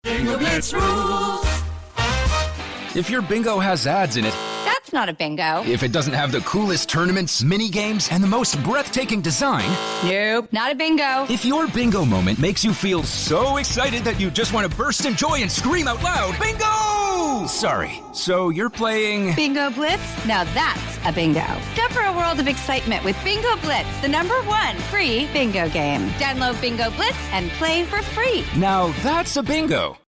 Bingo Blitz rules. If your bingo has ads in it, That's not a bingo. if it doesn't have the coolest tournaments, mini games, and the most breathtaking design, Nope, not a bingo. if your bingo moment makes you feel so excited that you just want to burst in joy and scream out loud, bingo! Sorry, so you're playing... Bingo Blitz? Now that's a bingo. Go for a world of excitement with Bingo Blitz, the #1 free bingo game. Download Bingo Blitz and play for free. Now that's a bingo.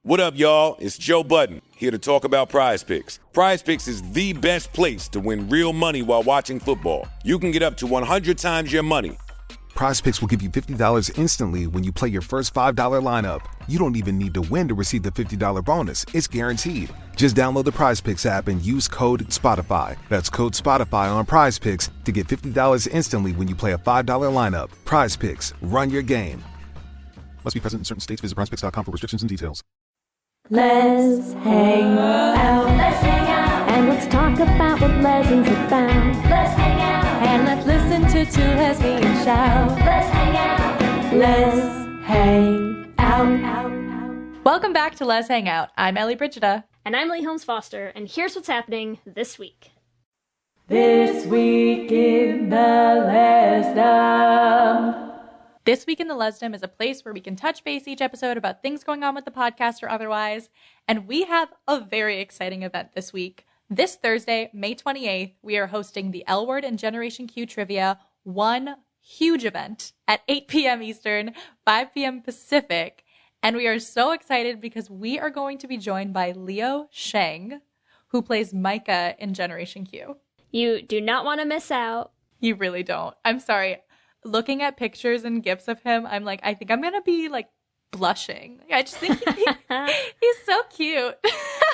What up, y'all? It's Joe Budden, here to talk about Prize Picks. Prize Picks is the best place to win real money while watching football. You can get up to 100 times your money. Prize Picks will give you $50 instantly when you play your first $5 lineup. You don't even need to win to receive the $50 bonus. It's guaranteed. Just download the Prize Picks app and use code SPOTIFY. That's code SPOTIFY on Prize Picks to get $50 instantly when you play a $5 lineup. Prize Picks. Run your game. Must be present in certain states. Visit prizepicks.com for restrictions and details. Let's hang out. Let's hang out. And let's talk about what lessons have found. Let's hang out. And let's listen to two lesbians shout. Let's hang out. Let's hang out. Welcome back to Let's Hang Out. I'm Ellie Brigida. And I'm Lee Holmes Foster, and here's what's happening this week. This week in the Lesdom. This Week in the Lesdom is a place where we can touch base each episode about things going on with the podcast or otherwise, and we have a very exciting event this week. This Thursday, May 28th, we are hosting the L Word and Generation Q Trivia, one huge event at 8 p.m. Eastern, 5 p.m. Pacific, and we are so excited because we are going to be joined by Leo Sheng, who plays Micah in Generation Q. You do not want to miss out. You really don't. I'm sorry. Looking at pictures and gifs of him, I'm like, I think I'm going to be like blushing. I just think he's so cute.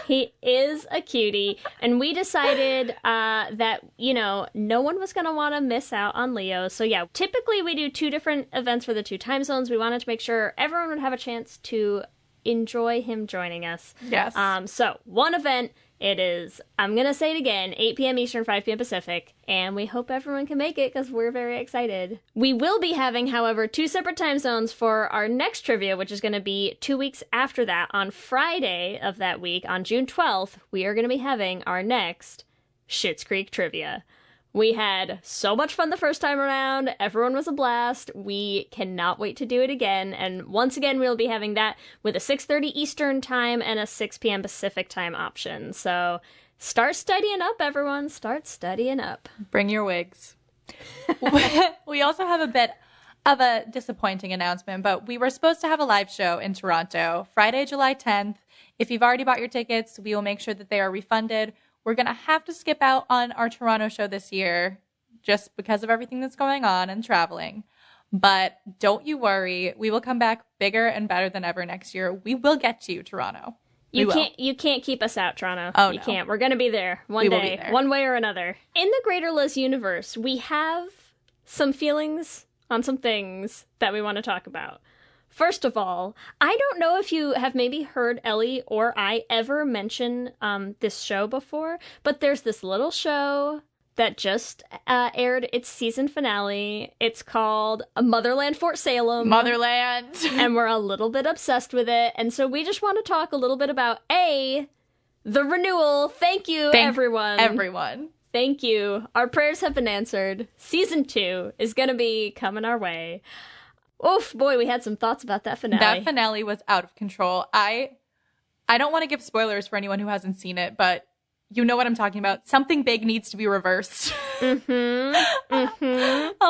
He is a cutie. And we decided that, no one was going to want to miss out on Leo. So yeah, typically we do 2 different events for the 2 time zones. We wanted to make sure everyone would have a chance to enjoy him joining us. Yes. So one event, it is, I'm going to say it again, 8 p.m. Eastern, 5 p.m. Pacific, and we hope everyone can make it because we're very excited. We will be having, however, 2 separate time zones for our next trivia, which is going to be 2 weeks after that. On Friday of that week, on June 12th, we are going to be having our next Schitt's Creek trivia. We had so much fun the first time around. Everyone was a blast. We cannot wait to do it again. And once again, we'll be having that with a 6:30 Eastern time and a 6 p.m. Pacific time option. So start studying up, everyone. Start studying up. Bring your wigs. We also have a bit of a disappointing announcement, but we were supposed to have a live show in Toronto Friday, July 10th. If you've already bought your tickets, we will make sure that they are refunded. We're going to have to skip out on our Toronto show this year just because of everything that's going on and traveling. But don't you worry. We will come back bigger and better than ever next year. We will get to you, Toronto. You can't keep us out, Toronto. Oh, you no. can't. We're going to be there one day, will be there. one way or another. In the Greater Liz universe, we have some feelings on some things that we want to talk about. First of all, I don't know if you have maybe heard Ellie or I ever mention this show before, but there's this little show that just aired its season finale. It's called Motherland Fort Salem. Motherland. And we're a little bit obsessed with it. And so we just want to talk a little bit about, the renewal. Thank you, everyone. Everyone. Thank you. Our prayers have been answered. Season 2 is going to be coming our way. Oof, boy, we had some thoughts about that finale. That finale was out of control. I don't want to give spoilers for anyone who hasn't seen it, but you know what I'm talking about. Something big needs to be reversed. I'll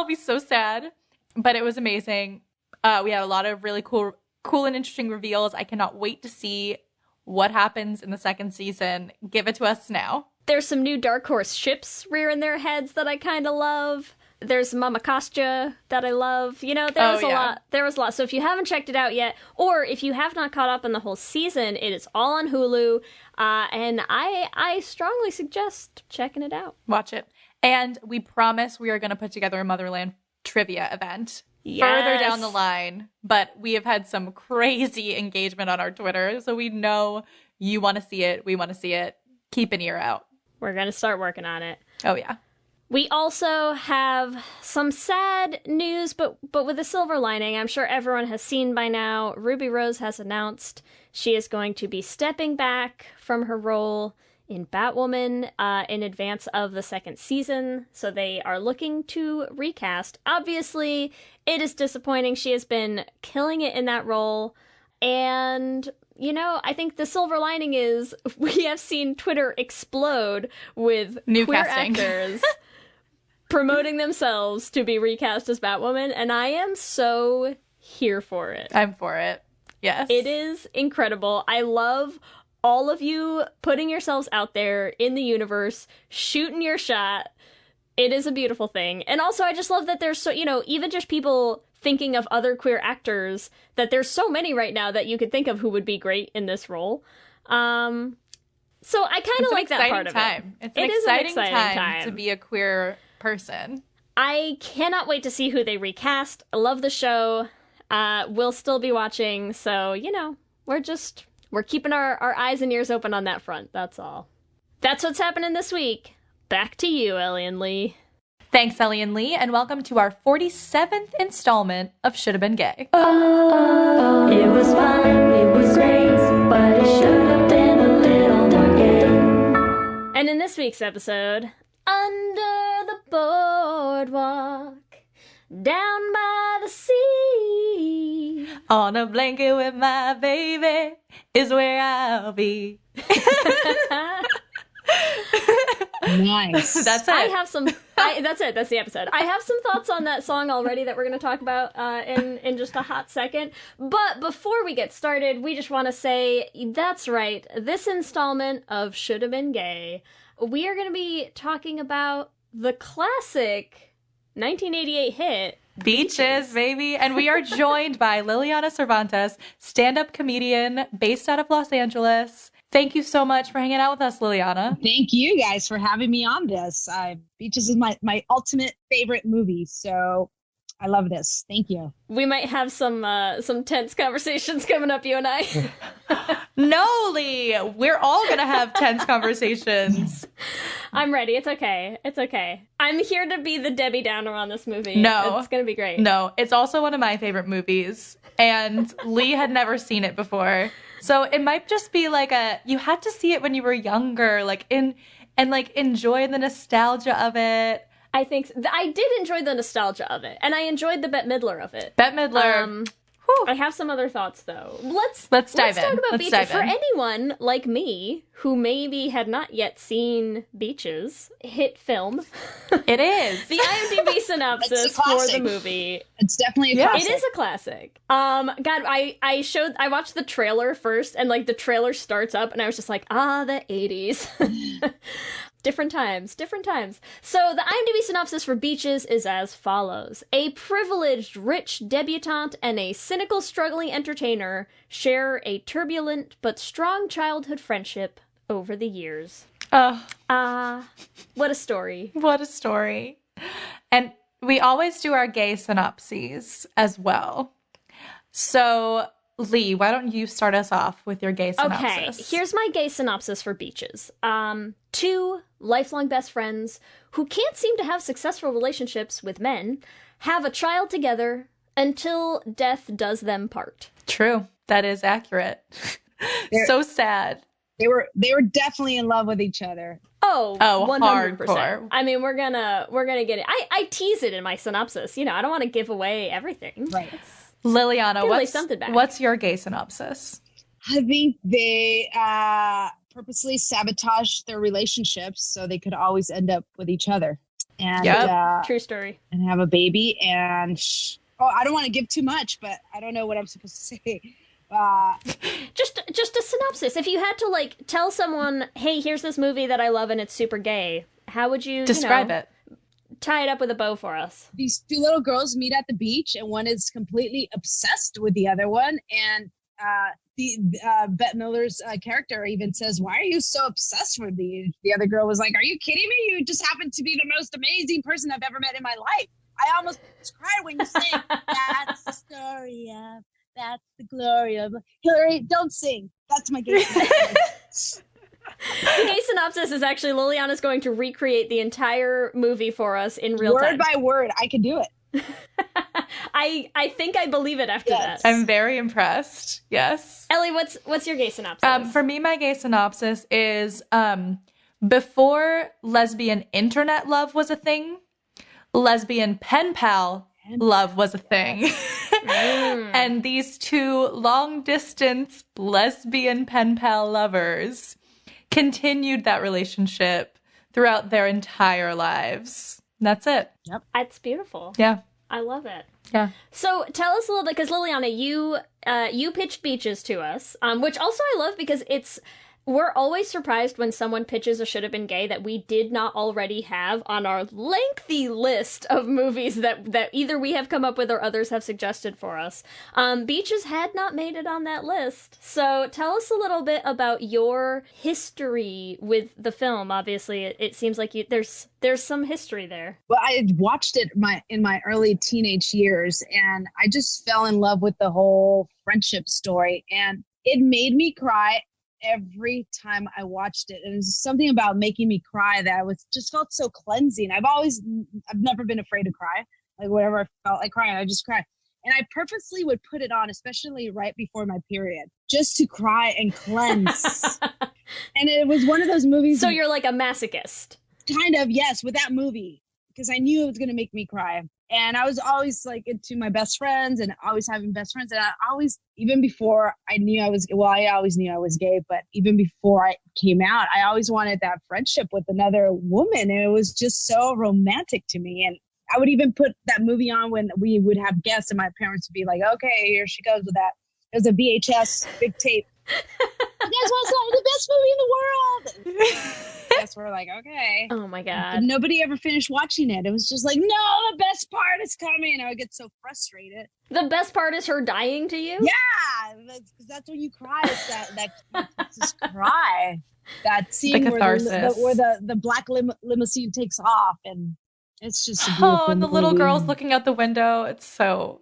be so sad. But it was amazing. We had a lot of really cool and interesting reveals. I cannot wait to see what happens in the second season. Give it to us now. There's some new Dark Horse ships rearing their heads that I kind of love. There's Mama Kostya that I love. There was a lot. There was a lot. So if you haven't checked it out yet, or if you have not caught up on the whole season, it is all on Hulu. And I strongly suggest checking it out. Watch it. And we promise we are going to put together a Motherland trivia event further down the line. But we have had some crazy engagement on our Twitter. So we know you want to see it. We want to see it. Keep an ear out. We're going to start working on it. Oh, yeah. We also have some sad news, but with a silver lining. I'm sure everyone has seen by now. Ruby Rose has announced she is going to be stepping back from her role in Batwoman in advance of the second season. So they are looking to recast. Obviously, it is disappointing. She has been killing it in that role. And, you know, I think the silver lining is we have seen Twitter explode with new queer casting actors promoting themselves to be recast as Batwoman, and I am so here for it. I'm for it. Yes. It is incredible. I love all of you putting yourselves out there in the universe, shooting your shot. It is a beautiful thing. And also, I just love that there's so, you know, even just people thinking of other queer actors, that there's so many right now that you could think of who would be great in this role. So I kind of like that part of it. It's an exciting time to be a queer person. I cannot wait to see who they recast. I love the show. We'll still be watching. So, you know, we're keeping our eyes and ears open on that front. That's all. That's what's happening this week. Back to you, Ellie and Lee. Thanks, Ellie and Lee, and welcome to our 47th installment of Should Have Been Gay. Oh, it was fun, it was great, but it should have been a little more gay. And in this week's episode, under the boardwalk, down by the sea, on a blanket with my baby is where I'll be. Nice. That's it. I have some. That's it. That's the episode. I have some thoughts on that song already that we're going to talk about in just a hot second. But before we get started, we just want to say that's right. This installment of Should Have Been Gay, we are going to be talking about the classic 1988 hit Beaches, baby. And we are joined by Liliana Cervantes, stand-up comedian based out of Los Angeles. Thank you so much for hanging out with us, Liliana. Thank you guys for having me on this. Beaches is my ultimate favorite movie, so I love this. Thank you. We might have some tense conversations coming up, you and I. No, Lee, we're all going to have tense conversations. I'm ready. It's okay. It's okay. I'm here to be the Debbie Downer on this movie. No. It's going to be great. No, it's also one of my favorite movies, and Lee had never seen it before. So it might just be like you had to see it when you were younger, and enjoy the nostalgia of it. I think I did enjoy the nostalgia of it, and I enjoyed the Bette Midler of it. Bette Midler. I have some other thoughts, though. Let's dive in. Talk about Let's Beaches. dive in. For anyone like me who maybe had not yet seen Beaches, hit film. It is. The IMDb synopsis for the movie. It's definitely a classic. It is a classic. God, I watched the trailer first, and the trailer starts up, and I was just like, the 80s. Different times. So the IMDb synopsis for Beaches is as follows. A privileged, rich debutante and a cynical, struggling entertainer share a turbulent but strong childhood friendship over the years. What a story. What a story. And we always do our gay synopses as well. So, Lee, why don't you start us off with your gay synopsis? Okay, here's my gay synopsis for Beaches. Two lifelong best friends who can't seem to have successful relationships with men have a child together until death does them part. True. That is accurate. So sad. They were definitely in love with each other. Oh, 100%. Hardcore. I mean, we're gonna get it. I tease it in my synopsis. I don't want to give away everything. Right. Liliana, something back. what's your gay synopsis? I think they purposely sabotaged their relationships so they could always end up with each other. And true story. And have a baby. And I don't want to give too much, but I don't know what I'm supposed to say. Just a synopsis. If you had to tell someone, hey, here's this movie that I love and it's super gay, how would you describe it? Tie it up with a bow for us. These two little girls meet at the beach, and one is completely obsessed with the other one. And Bette Midler's character even says, "Why are you so obsessed with me?" The other girl was like, "Are you kidding me? You just happen to be the most amazing person I've ever met in my life. I almost cried when you sang." That's the story of, that's the glory of. Hillary, don't sing. That's my game. The gay synopsis is actually Liliana's going to recreate the entire movie for us in real time. Word by word, I could do it. I think I believe it after that. I'm very impressed. Yes. Ellie, what's your gay synopsis? For me, my gay synopsis is before lesbian internet love was a thing, lesbian pen pal love was a thing. And these two long-distance lesbian pen pal lovers continued that relationship throughout their entire lives. That's it. Yep. That's beautiful. Yeah. I love it. Yeah. So tell us a little bit, because Liliana, you pitched Beaches to us, which also I love because we're always surprised when someone pitches a Should Have Been Gay that we did not already have on our lengthy list of movies that either we have come up with or others have suggested for us. Beaches had not made it on that list. So tell us a little bit about your history with the film. Obviously, it seems like there's some history there. Well, I had watched it in my early teenage years, and I just fell in love with the whole friendship story, and it made me cry every time I watched it. And it was something about making me cry that just felt so cleansing. I've never been afraid to cry. Like whatever I felt like crying, I just cry. And I purposely would put it on, especially right before my period, just to cry and cleanse. And it was one of those movies. So you're like a masochist. Kind of, yes, with that movie, because I knew it was going to make me cry. And I was always like into my best friends and always having best friends. And I always, even before I always knew I was gay, but even before I came out, I always wanted that friendship with another woman. And it was just so romantic to me. And I would even put that movie on when we would have guests and my parents would be like, okay, here she goes with that. It was a VHS big tape. You guys want to say the best movie in the world? Yes, we're like, okay. Oh my God. But nobody ever finished watching it. It was just like, no, the best part is coming. I would get so frustrated. The best part is her dying to you? Yeah, that's when you cry. It's that just cry. That scene where the black limousine takes off, and it's just a beautiful and the little movie. girl's looking out the window. It's so...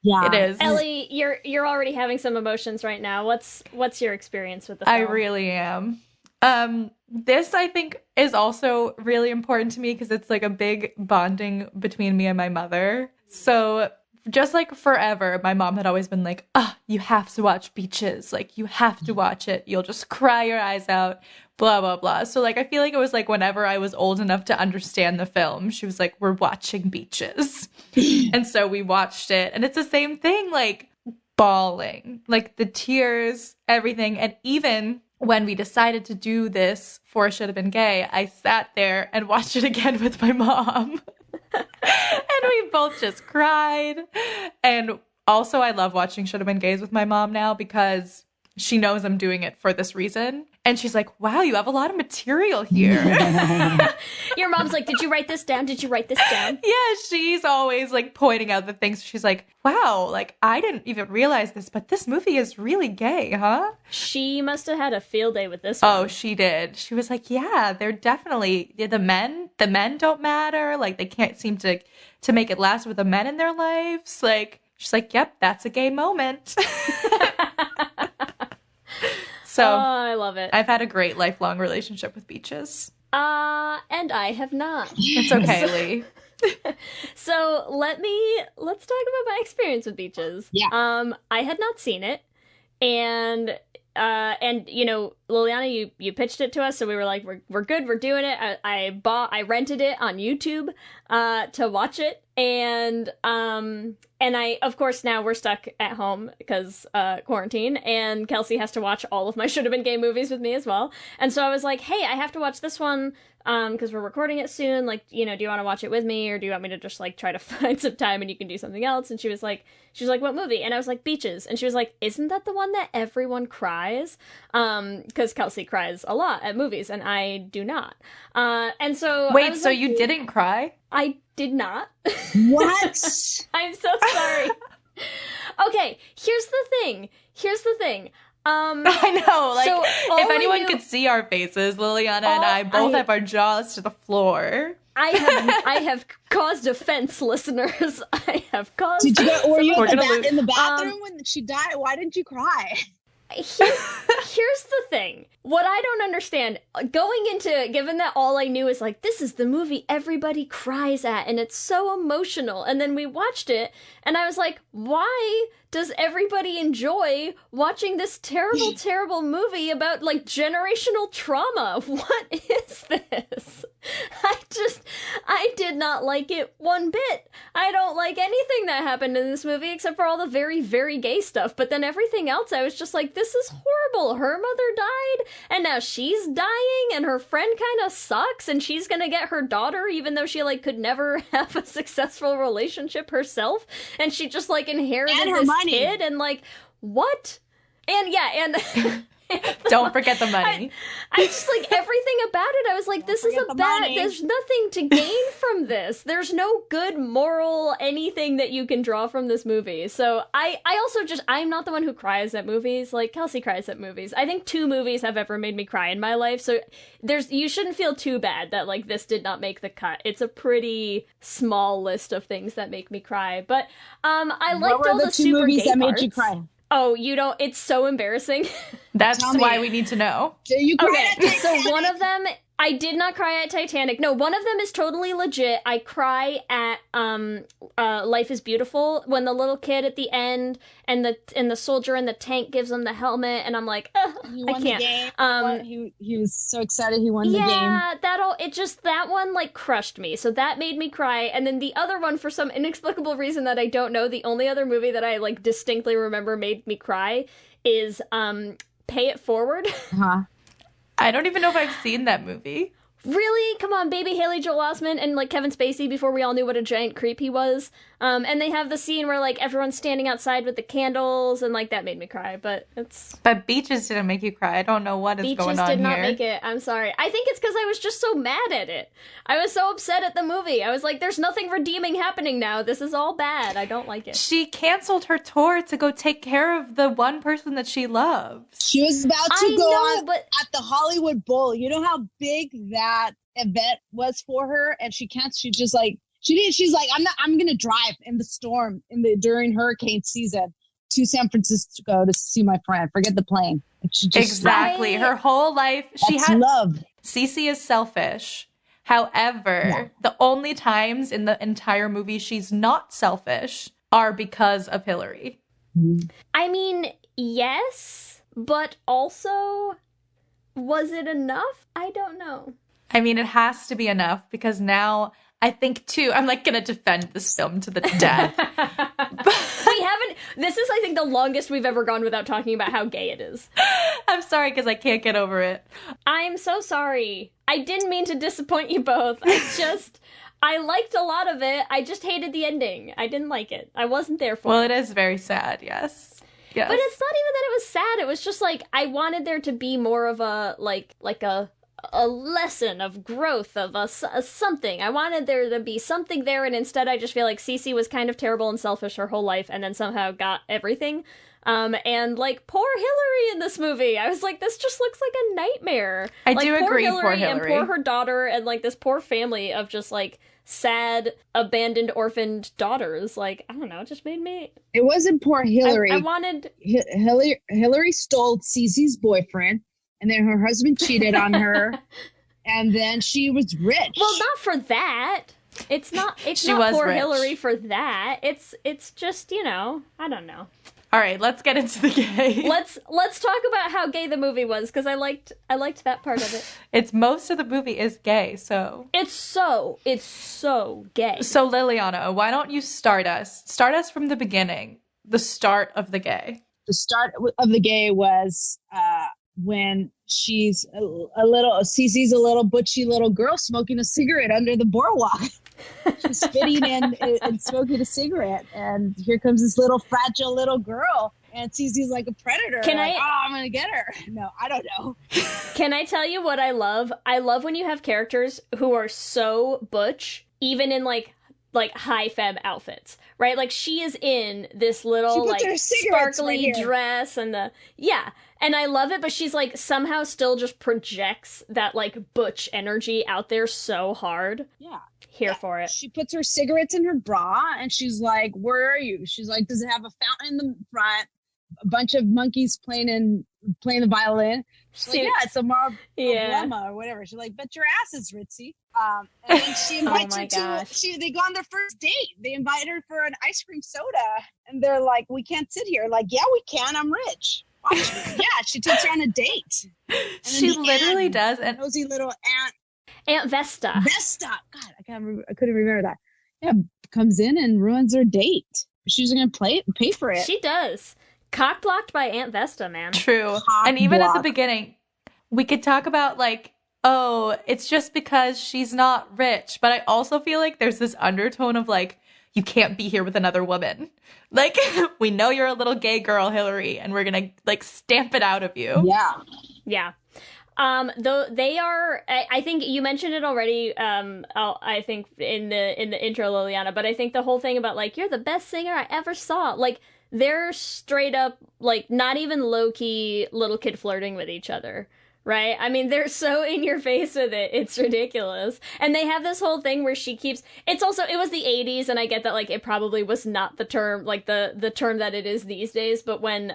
Yeah, it is. Ellie, you're already having some emotions right now. What's your experience with the film? I really am. This, I think, is also really important to me because it's like a big bonding between me and my mother. So just like forever, my mom had always been like, you have to watch Beaches. Like, you have to watch it. You'll just cry your eyes out, blah, blah, blah. So like, I feel like it was like whenever I was old enough to understand the film, she was like, we're watching Beaches. And so we watched it. And it's the same thing, like bawling, like the tears, everything. And even when we decided to do this for Should Have Been Gay, I sat there and watched it again with my mom. And we both just cried. And also, I love watching Should Have Been Gays with my mom now because she knows I'm doing it for this reason. And she's like, wow, you have a lot of material here. Your mom's like, did you write this down? Did you write this down? Yeah, she's always like pointing out the things. She's like, wow, like I didn't even realize this, but this movie is really gay, huh? She must have had a field day with this one. Oh, she did. She was like, yeah, they're definitely, the men don't matter. Like they can't seem to make it last with the men in their lives. Like, she's like, yep, that's a gay moment. So I love it. I've had a great lifelong relationship with Beaches. And I have not. It's okay, Lee. So let's talk about my experience with Beaches. Yeah. I had not seen it, and you know, Liliana, you pitched it to us, so we were like, we're good, we're doing it. I rented it on YouTube to watch it, and I, of course, now we're stuck at home because quarantine, and Kelsey has to watch all of my Should Have Been Gay movies with me as well. And so I was like, hey, I have to watch this one because we're recording it soon. Like, you know, do you want to watch it with me, or do you want me to just like try to find some time and you can do something else? And she was like, what movie? And I was like, Beaches. And she was like, isn't that the one that everyone cries? Because Kelsey cries a lot at movies, and I do not. And so wait, so like, you didn't cry? I did not. What? I'm so sorry. Okay, here's the thing. I know, like, so if anyone could see our faces, Liliana and I both have our jaws to the floor. I have caused offense, listeners. I have caused. Were you in the bathroom when she died? Why didn't you cry? Here's Here's the thing. What I don't understand, given that all I knew is like, this is the movie everybody cries at, and it's so emotional, and then we watched it, and I was like, why does everybody enjoy watching this terrible, terrible movie about, like, generational trauma? What is this? I did not like it one bit. I don't like anything that happened in this movie except for all the very, very gay stuff. But then everything else, I was just like, this is horrible. Her mother died, and now she's dying, and her friend kind of sucks, and she's gonna get her daughter, even though she, like, could never have a successful relationship herself, and she just, like, inherited this kid, and, like, what? And, yeah, and... Don't forget the money. I just, like, everything about it, I was like, this is a bad, there's nothing to gain from this. There's no good moral anything that you can draw from this movie. So I also I'm not the one who cries at movies. Like, Kelsey cries at movies. I think 2 movies have ever made me cry in my life. So you shouldn't feel too bad that, like, this did not make the cut. It's a pretty small list of things that make me cry. But I liked all the super movies gay that parts. made you cry? Oh, you don't, it's so embarrassing. That's why we need to know. You cry Okay, so one of them, I did not cry at Titanic. No, one of them is totally legit. I cry at Life is Beautiful when the little kid at the end and the soldier in the tank gives him the helmet, and I'm like, I can't. The game. He was so excited he won the game. Yeah, that one, like, crushed me. So that made me cry. And then the other one, for some inexplicable reason that I don't know, the only other movie that I, like, distinctly remember made me cry is Pay It Forward. Uh-huh. I don't even know if I've seen that movie. Really? Come on, baby Haley Joel Osment and, like, Kevin Spacey before we all knew what a giant creep he was. And they have the scene where, like, everyone's standing outside with the candles, and, like, that made me cry, but it's... But Beaches didn't make you cry. I don't know what is going on here. Beaches did not make it. I'm sorry. I think it's because I was just so mad at it. I was so upset at the movie. I was like, there's nothing redeeming happening now. This is all bad. I don't like it. She canceled her tour to go take care of the one person that she loves. She was about to at the Hollywood Bowl. You know how big that event was for her, and she can't. She just like she's like, I'm gonna drive in the storm during hurricane season to San Francisco to see my friend. Forget the plane. Exactly. Her whole life she had love. Cece is selfish. However, the only times in the entire movie she's not selfish are because of Hillary. I mean, yes, but also, was it enough? I don't know. I mean, it has to be enough because now I think, too, I'm, like, going to defend this film to the death. This is, I think, the longest we've ever gone without talking about how gay it is. I'm sorry because I can't get over it. I'm so sorry. I didn't mean to disappoint you both. I liked a lot of it. I just hated the ending. I didn't like it. I wasn't there for it. Well, it is very sad, yes. Yes. But it's not even that it was sad. It was just, like, I wanted there to be more of a, like a lesson of growth, of a something. I wanted there to be something there, and instead I just feel like Cece was kind of terrible and selfish her whole life and then somehow got everything. And, like, poor Hillary in this movie. I was like, this just looks like a nightmare. I do agree, poor Hillary. And poor her daughter and, like, this poor family of just, like, sad, abandoned, orphaned daughters. Like, I don't know, it just made me... It wasn't poor Hillary. I wanted... Hillary stole Cece's boyfriend, and then her husband cheated on her, and then she was rich. Well, not for that. It's not poor rich. Hillary for that. It's just, you know, I don't know. All right, let's get into the gay. Let's talk about how gay the movie was, because I liked that part of it. Most of the movie is gay, so it's so gay. So Liliana, why don't you start us from the beginning, the start of the gay. The start of the gay was when she's Cece's a little butchy little girl smoking a cigarette under the boardwalk. She's spitting and smoking a cigarette, and here comes this little fragile little girl, and Cece's like a predator. I'm gonna get her. No, I don't know. Can I tell you what I love? I love when you have characters who are so butch, even in like high femme outfits, right? Like, she is in this little like sparkly dress and and I love it, but she's like somehow still just projects that like butch energy out there so hard. Yeah. Here for it. She puts her cigarettes in her bra and she's like, where are you? She's like, does it have a fountain in the front? a bunch of monkeys playing the violin. She's like, yeah, it's a problema or whatever. She's like, but your ass is ritzy. And then she invites her to, they go on their first date. They invite her for an ice cream soda. And they're like, we can't sit here. Like, yeah, we can. I'm rich. Watch me. Yeah, she takes her on a date. She literally does. And nosy little Aunt Vesta. God, I couldn't remember that. Yeah, comes in and ruins her date. She's going to pay for it. She does. Cock blocked by Aunt Vesta, man. True. And even at the beginning, we could talk about like, oh, it's just because she's not rich. But I also feel like there's this undertone of like, you can't be here with another woman. Like, we know you're a little gay girl, Hillary, and we're going to like stamp it out of you. Yeah. Yeah. Though they are, I think you mentioned it already. I think in the intro, Liliana, but I think the whole thing about like, you're the best singer I ever saw. Like, they're straight up, like, not even low-key little kid flirting with each other, right? I mean, they're so in your face with it. It's ridiculous. And they have this whole thing where she keeps... It was the 80s, and I get that, like, it probably was not the term, like, the term that it is these days, but when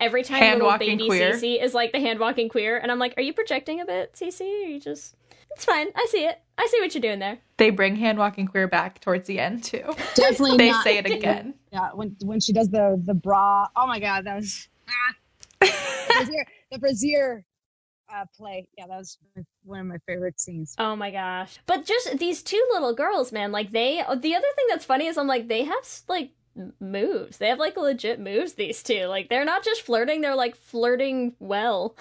every time little baby Cece is, like, the hand-walking queer, and I'm like, are you projecting a bit, Cece? Or are you just... It's fine. I see it. I see what you're doing there. They bring hand-walking queer back towards the end, too. Definitely They say it again. Yeah, when she does the bra. Oh, my God. That was... the brassiere play. Yeah, that was one of my favorite scenes. Oh, my gosh. But just these two little girls, man, like, the other thing that's funny is I'm like, they have, like, moves. They have, like, legit moves, these two. Like, they're not just flirting, they're, like, flirting well.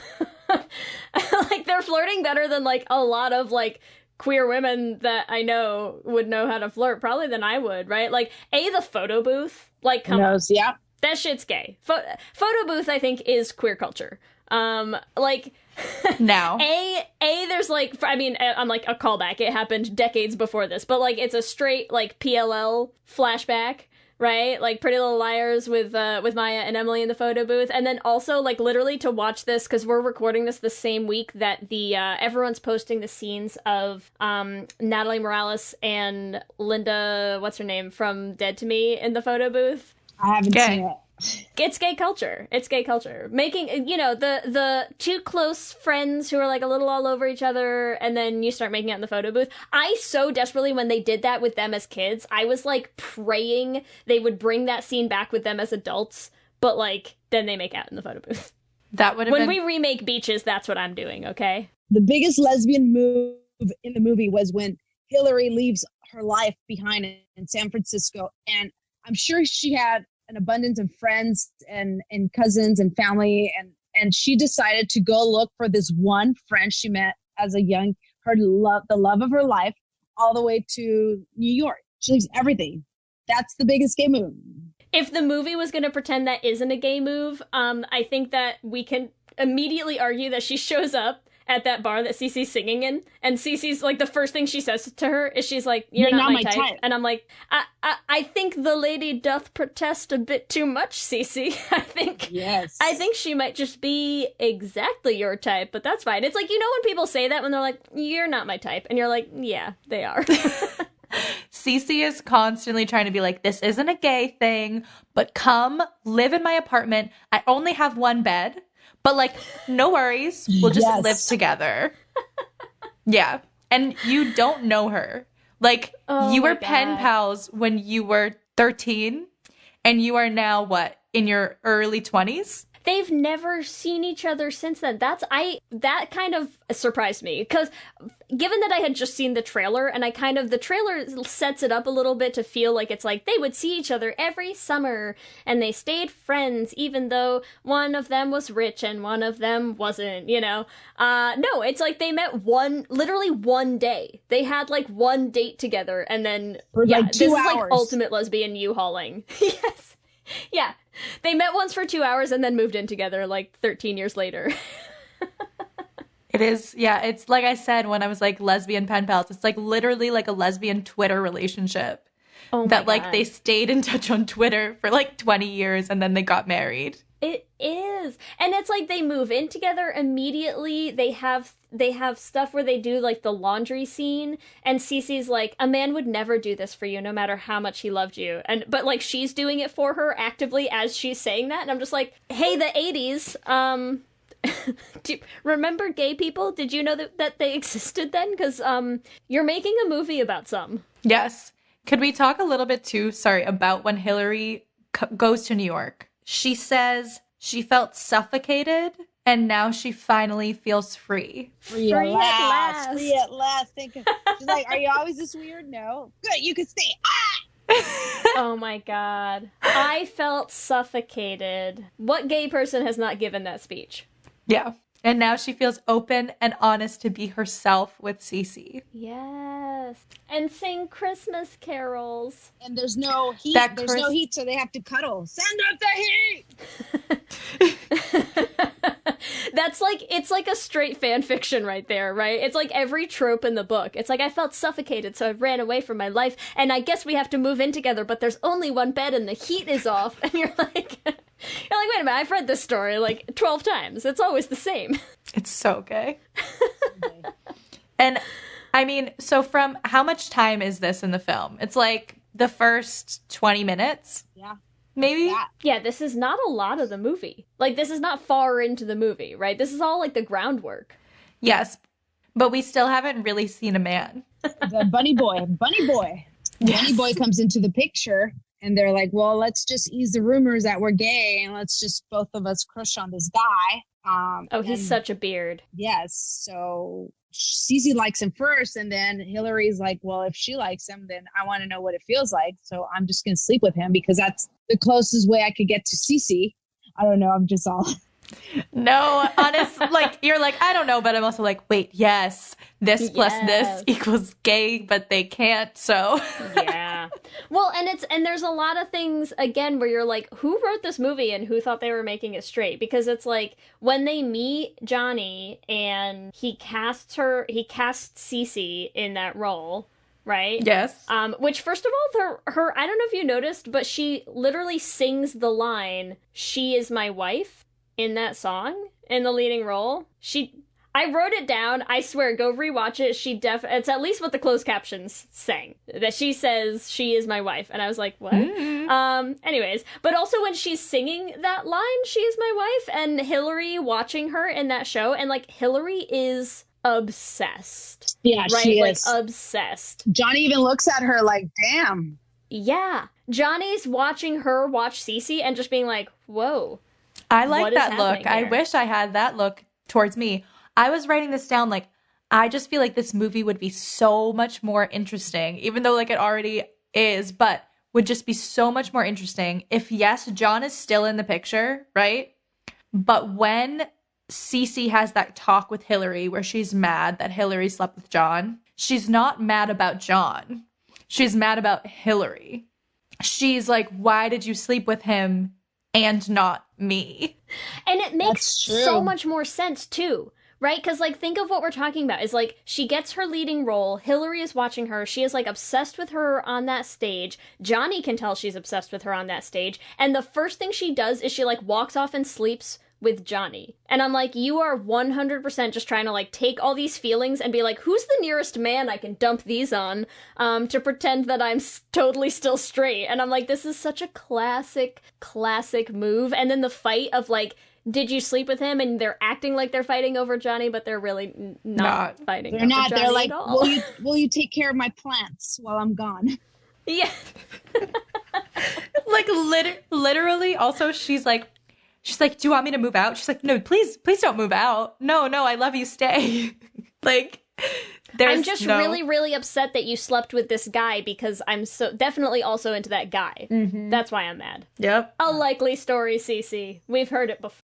Like, they're flirting better than, like, a lot of, like, queer women that I know would know how to flirt, probably than I would, right? Like, the photo booth, like, come on. Yeah. That shit's gay. Photo booth, I think, is queer culture. Like... Now. There's, like, I mean, I'm, like, a callback. It happened decades before this, but, like, it's a straight, like, PLL flashback, right? Like Pretty Little Liars with Maya and Emily in the photo booth. And then also, like, literally to watch this, because we're recording this the same week that the everyone's posting the scenes of Natalie Morales and Linda, what's her name, from Dead to Me in the photo booth. I haven't seen it. It's gay culture. It's gay culture. Making, you know, the two close friends who are, like, a little all over each other, and then you start making out in the photo booth. I so desperately, when they did that with them as kids, I was, like, praying they would bring that scene back with them as adults, but, like, then they make out in the photo booth. That would have When we remake Beaches, that's what I'm doing, okay? The biggest lesbian move in the movie was when Hillary leaves her life behind in San Francisco, and I'm sure she had an abundance of friends and cousins and family, and she decided to go look for this one friend she met as a young, the love of her life, all the way to New York. She leaves everything. That's the biggest gay move. If the movie was going to pretend that isn't a gay move, I think that we can immediately argue that she shows up at that bar that Cece's singing in, and Cece's, like, the first thing she says to her is she's like, you're not my type. And I'm like, I think the lady doth protest a bit too much, Cece. I think she might just be exactly your type, but that's fine. It's like, you know, when people say that, when they're like, you're not my type, and you're like, yeah, they are. Cece is constantly trying to be like, this isn't a gay thing, but come live in my apartment. I only have one bed. But, like, no worries. We'll just live together. Yeah. And you don't know her. Like, you were pen pals when you were 13. And you are now, what, in your early 20s? They've never seen each other since then. That kind of surprised me, because given that I had just seen the trailer, and the trailer sets it up a little bit to feel like it's like they would see each other every summer, and they stayed friends, even though one of them was rich and one of them wasn't, you know? No, it's like they met literally one day. They had, like, one date together, and then, for like 2 hours. This is like ultimate lesbian U-hauling. Yes. Yeah. They met once for 2 hours and then moved in together, like, 13 years later. It is, yeah, it's like I said when I was, like, lesbian pen pals. It's, like, literally like a lesbian Twitter relationship. Oh my that, God. like, they stayed in touch on Twitter for, like, 20 years and then they got married. It is. And it's like they move in together immediately. They have stuff where they do like the laundry scene, and Cece's like, a man would never do this for you no matter how much he loved you. But like she's doing it for her actively as she's saying that, and I'm just like, hey, the 80s, remember gay people? Did you know that they existed then? Because you're making a movie about some. Yes. Could we talk a little bit too, about when Hillary goes to New York? She says she felt suffocated, and now she finally feels free. Free at last. Free at last. She's like, are you always this weird? No. Good, you can stay. Oh my god. I felt suffocated. What gay person has not given that speech? Yeah. And now she feels open and honest to be herself with Cece. Yes. And sing Christmas carols. And there's no heat. No heat, so they have to cuddle. Send up the heat! It's like a straight fan fiction right there, right? It's like every trope in the book. It's like, I felt suffocated, so I ran away from my life, and I guess we have to move in together, but there's only one bed and the heat is off. And you're like, wait a minute, I've read this story like 12 times. It's always the same. It's so gay. And I mean, so from how much time is this in the film? It's like the first 20 minutes? Yeah. Maybe? Yeah, this is not a lot of the movie. Like, this is not far into the movie, right? This is all like the groundwork. Yes, but we still haven't really seen a man. The bunny boy. Yes. Bunny boy comes into the picture, and they're like, well, let's just ease the rumors that we're gay, and let's just both of us crush on this guy. He's such a beard. Yes, so Cece likes him first, and then Hillary's like, well, if she likes him, then I want to know what it feels like, so I'm just going to sleep with him because that's the closest way I could get to Cece. I don't know, I'm just all... No, honestly, like, you're like, I don't know, but I'm also like, wait, yes, this plus this equals gay, but they can't, so. Yeah. Well, and there's a lot of things, again, where you're like, who wrote this movie and who thought they were making it straight? Because it's like, when they meet Johnny and he casts Cece in that role, right? Yes. Which, first of all, her, I don't know if you noticed, but she literally sings the line, "She is my wife," in that song, in the leading role. I wrote it down, I swear, go rewatch it. It's at least what the closed captions sang, that she says, "She is my wife," and I was like, what? Mm-hmm. Anyways, but also when she's singing that line, "She is my wife," and Hillary watching her in that show, and like, Hillary is obsessed. Yeah, right? she like, is. Obsessed. Johnny even looks at her like, damn. Yeah. Johnny's watching her watch Cece and just being like, whoa. I like that look. Here? I wish I had that look towards me. I was writing this down like, I just feel like this movie would be so much more interesting, even though like it already is, but would just be so much more interesting if, yes, John is still in the picture, right? But when Cece has that talk with Hillary where she's mad that Hillary slept with John, she's not mad about John. She's mad about Hillary. She's like, why did you sleep with him and not me? And it makes so much more sense, too. Right? Because, like, think of what we're talking about. Is, like, she gets her leading role. Hillary is watching her. She is, like, obsessed with her on that stage. Johnny can tell she's obsessed with her on that stage. And the first thing she does is she, like, walks off and sleeps with Johnny. And I'm like, you are 100% just trying to, like, take all these feelings and be like, who's the nearest man I can dump these on to pretend that I'm totally still straight? And I'm like, this is such a classic move. And then the fight of, like, did you sleep with him? And they're acting like they're fighting over Johnny, but they're really not fighting over Johnny. They're like, at all. will you take care of my plants while I'm gone? Yeah. Like, literally, also, she's like, do you want me to move out? She's like, no, please don't move out. No, I love you, stay. Like, I'm just really, really upset that you slept with this guy because I'm so definitely also into that guy. Mm-hmm. That's why I'm mad. Yep. A likely story, Cece. We've heard it before.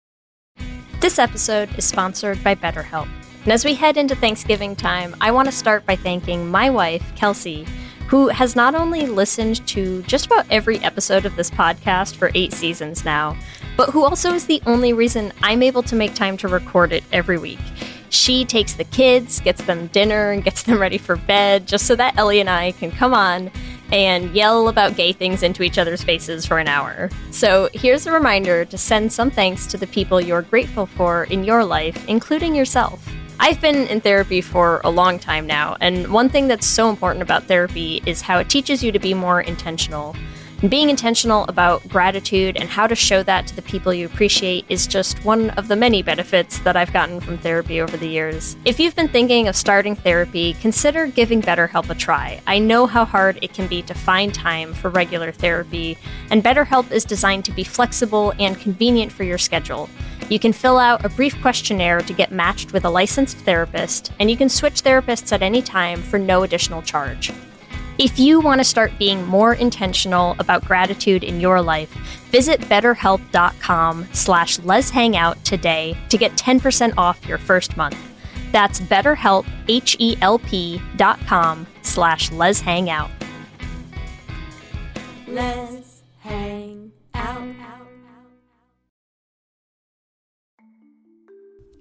This episode is sponsored by BetterHelp. And as we head into Thanksgiving time, I want to start by thanking my wife, Kelsey, who has not only listened to just about every episode of this podcast for 8 seasons now, but who also is the only reason I'm able to make time to record it every week. She takes the kids, gets them dinner, and gets them ready for bed, just so that Ellie and I can come on and yell about gay things into each other's faces for an hour. So here's a reminder to send some thanks to the people you're grateful for in your life, including yourself. I've been in therapy for a long time now, and one thing that's so important about therapy is how it teaches you to be more intentional. And being intentional about gratitude and how to show that to the people you appreciate is just one of the many benefits that I've gotten from therapy over the years. If you've been thinking of starting therapy, consider giving BetterHelp a try. I know how hard it can be to find time for regular therapy, and BetterHelp is designed to be flexible and convenient for your schedule. You can fill out a brief questionnaire to get matched with a licensed therapist, and you can switch therapists at any time for no additional charge. If you want to start being more intentional about gratitude in your life, visit betterhelp.com/letshangout today to get 10% off your first month. That's betterhelp, HELP.com/letshangout. Let's hang out.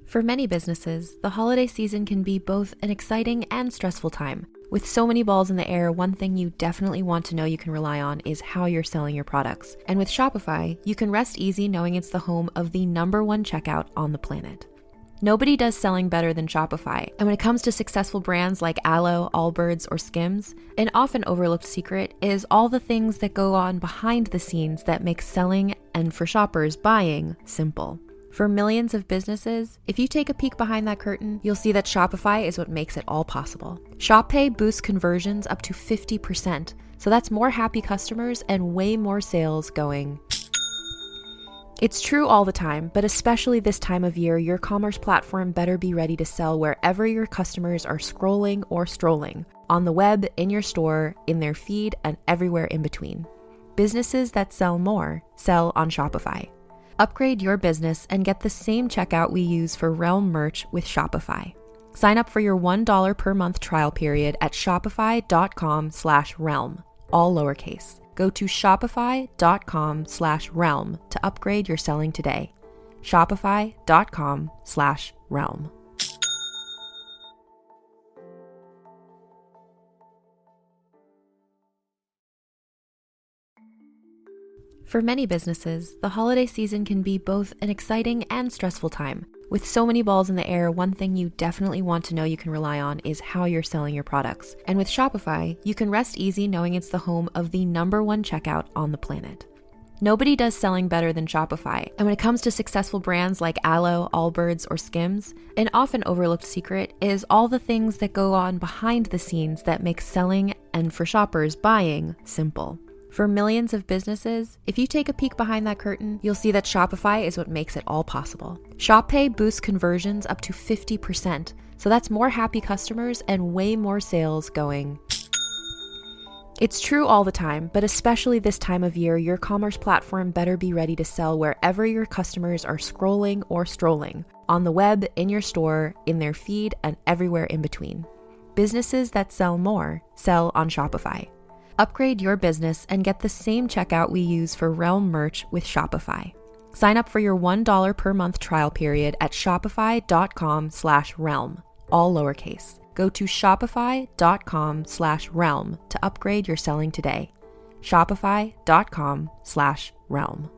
For many businesses, the holiday season can be both an exciting and stressful time. With so many balls in the air, one thing you definitely want to know you can rely on is how you're selling your products. And with Shopify, you can rest easy knowing it's the home of the #1 checkout on the planet. Nobody does selling better than Shopify. And when it comes to successful brands like Aloe, Allbirds, or Skims, an often overlooked secret is all the things that go on behind the scenes that make selling, and for shoppers, buying, simple. For millions of businesses, if you take a peek behind that curtain, you'll see that Shopify is what makes it all possible. Shop Pay boosts conversions up to 50%, so that's more happy customers and way more sales going. It's true all the time, but especially this time of year, your commerce platform better be ready to sell wherever your customers are scrolling or strolling, on the web, in your store, in their feed, and everywhere in between. Businesses that sell more sell on Shopify. Upgrade your business and get the same checkout we use for Realm merch with Shopify. Sign up for your $1 per month trial period at shopify.com/realm, all lowercase. Go to shopify.com/realm to upgrade your selling today. Shopify.com/realm. For many businesses, the holiday season can be both an exciting and stressful time. With so many balls in the air, one thing you definitely want to know you can rely on is how you're selling your products. And with Shopify, you can rest easy knowing it's the home of the #1 checkout on the planet. Nobody does selling better than Shopify. And when it comes to successful brands like Aloe, Allbirds, or Skims, an often overlooked secret is all the things that go on behind the scenes that make selling, and for shoppers, buying, simple. For millions of businesses, if you take a peek behind that curtain, you'll see that Shopify is what makes it all possible. Shop Pay boosts conversions up to 50%, so that's more happy customers and way more sales going. It's true all the time, but especially this time of year, your commerce platform better be ready to sell wherever your customers are scrolling or strolling, on the web, in your store, in their feed, and everywhere in between. Businesses that sell more sell on Shopify. Upgrade your business and get the same checkout we use for Realm merch with Shopify. Sign up for your $1 per month trial period at shopify.com/realm, all lowercase. Go to shopify.com/realm to upgrade your selling today. Shopify.com/realm.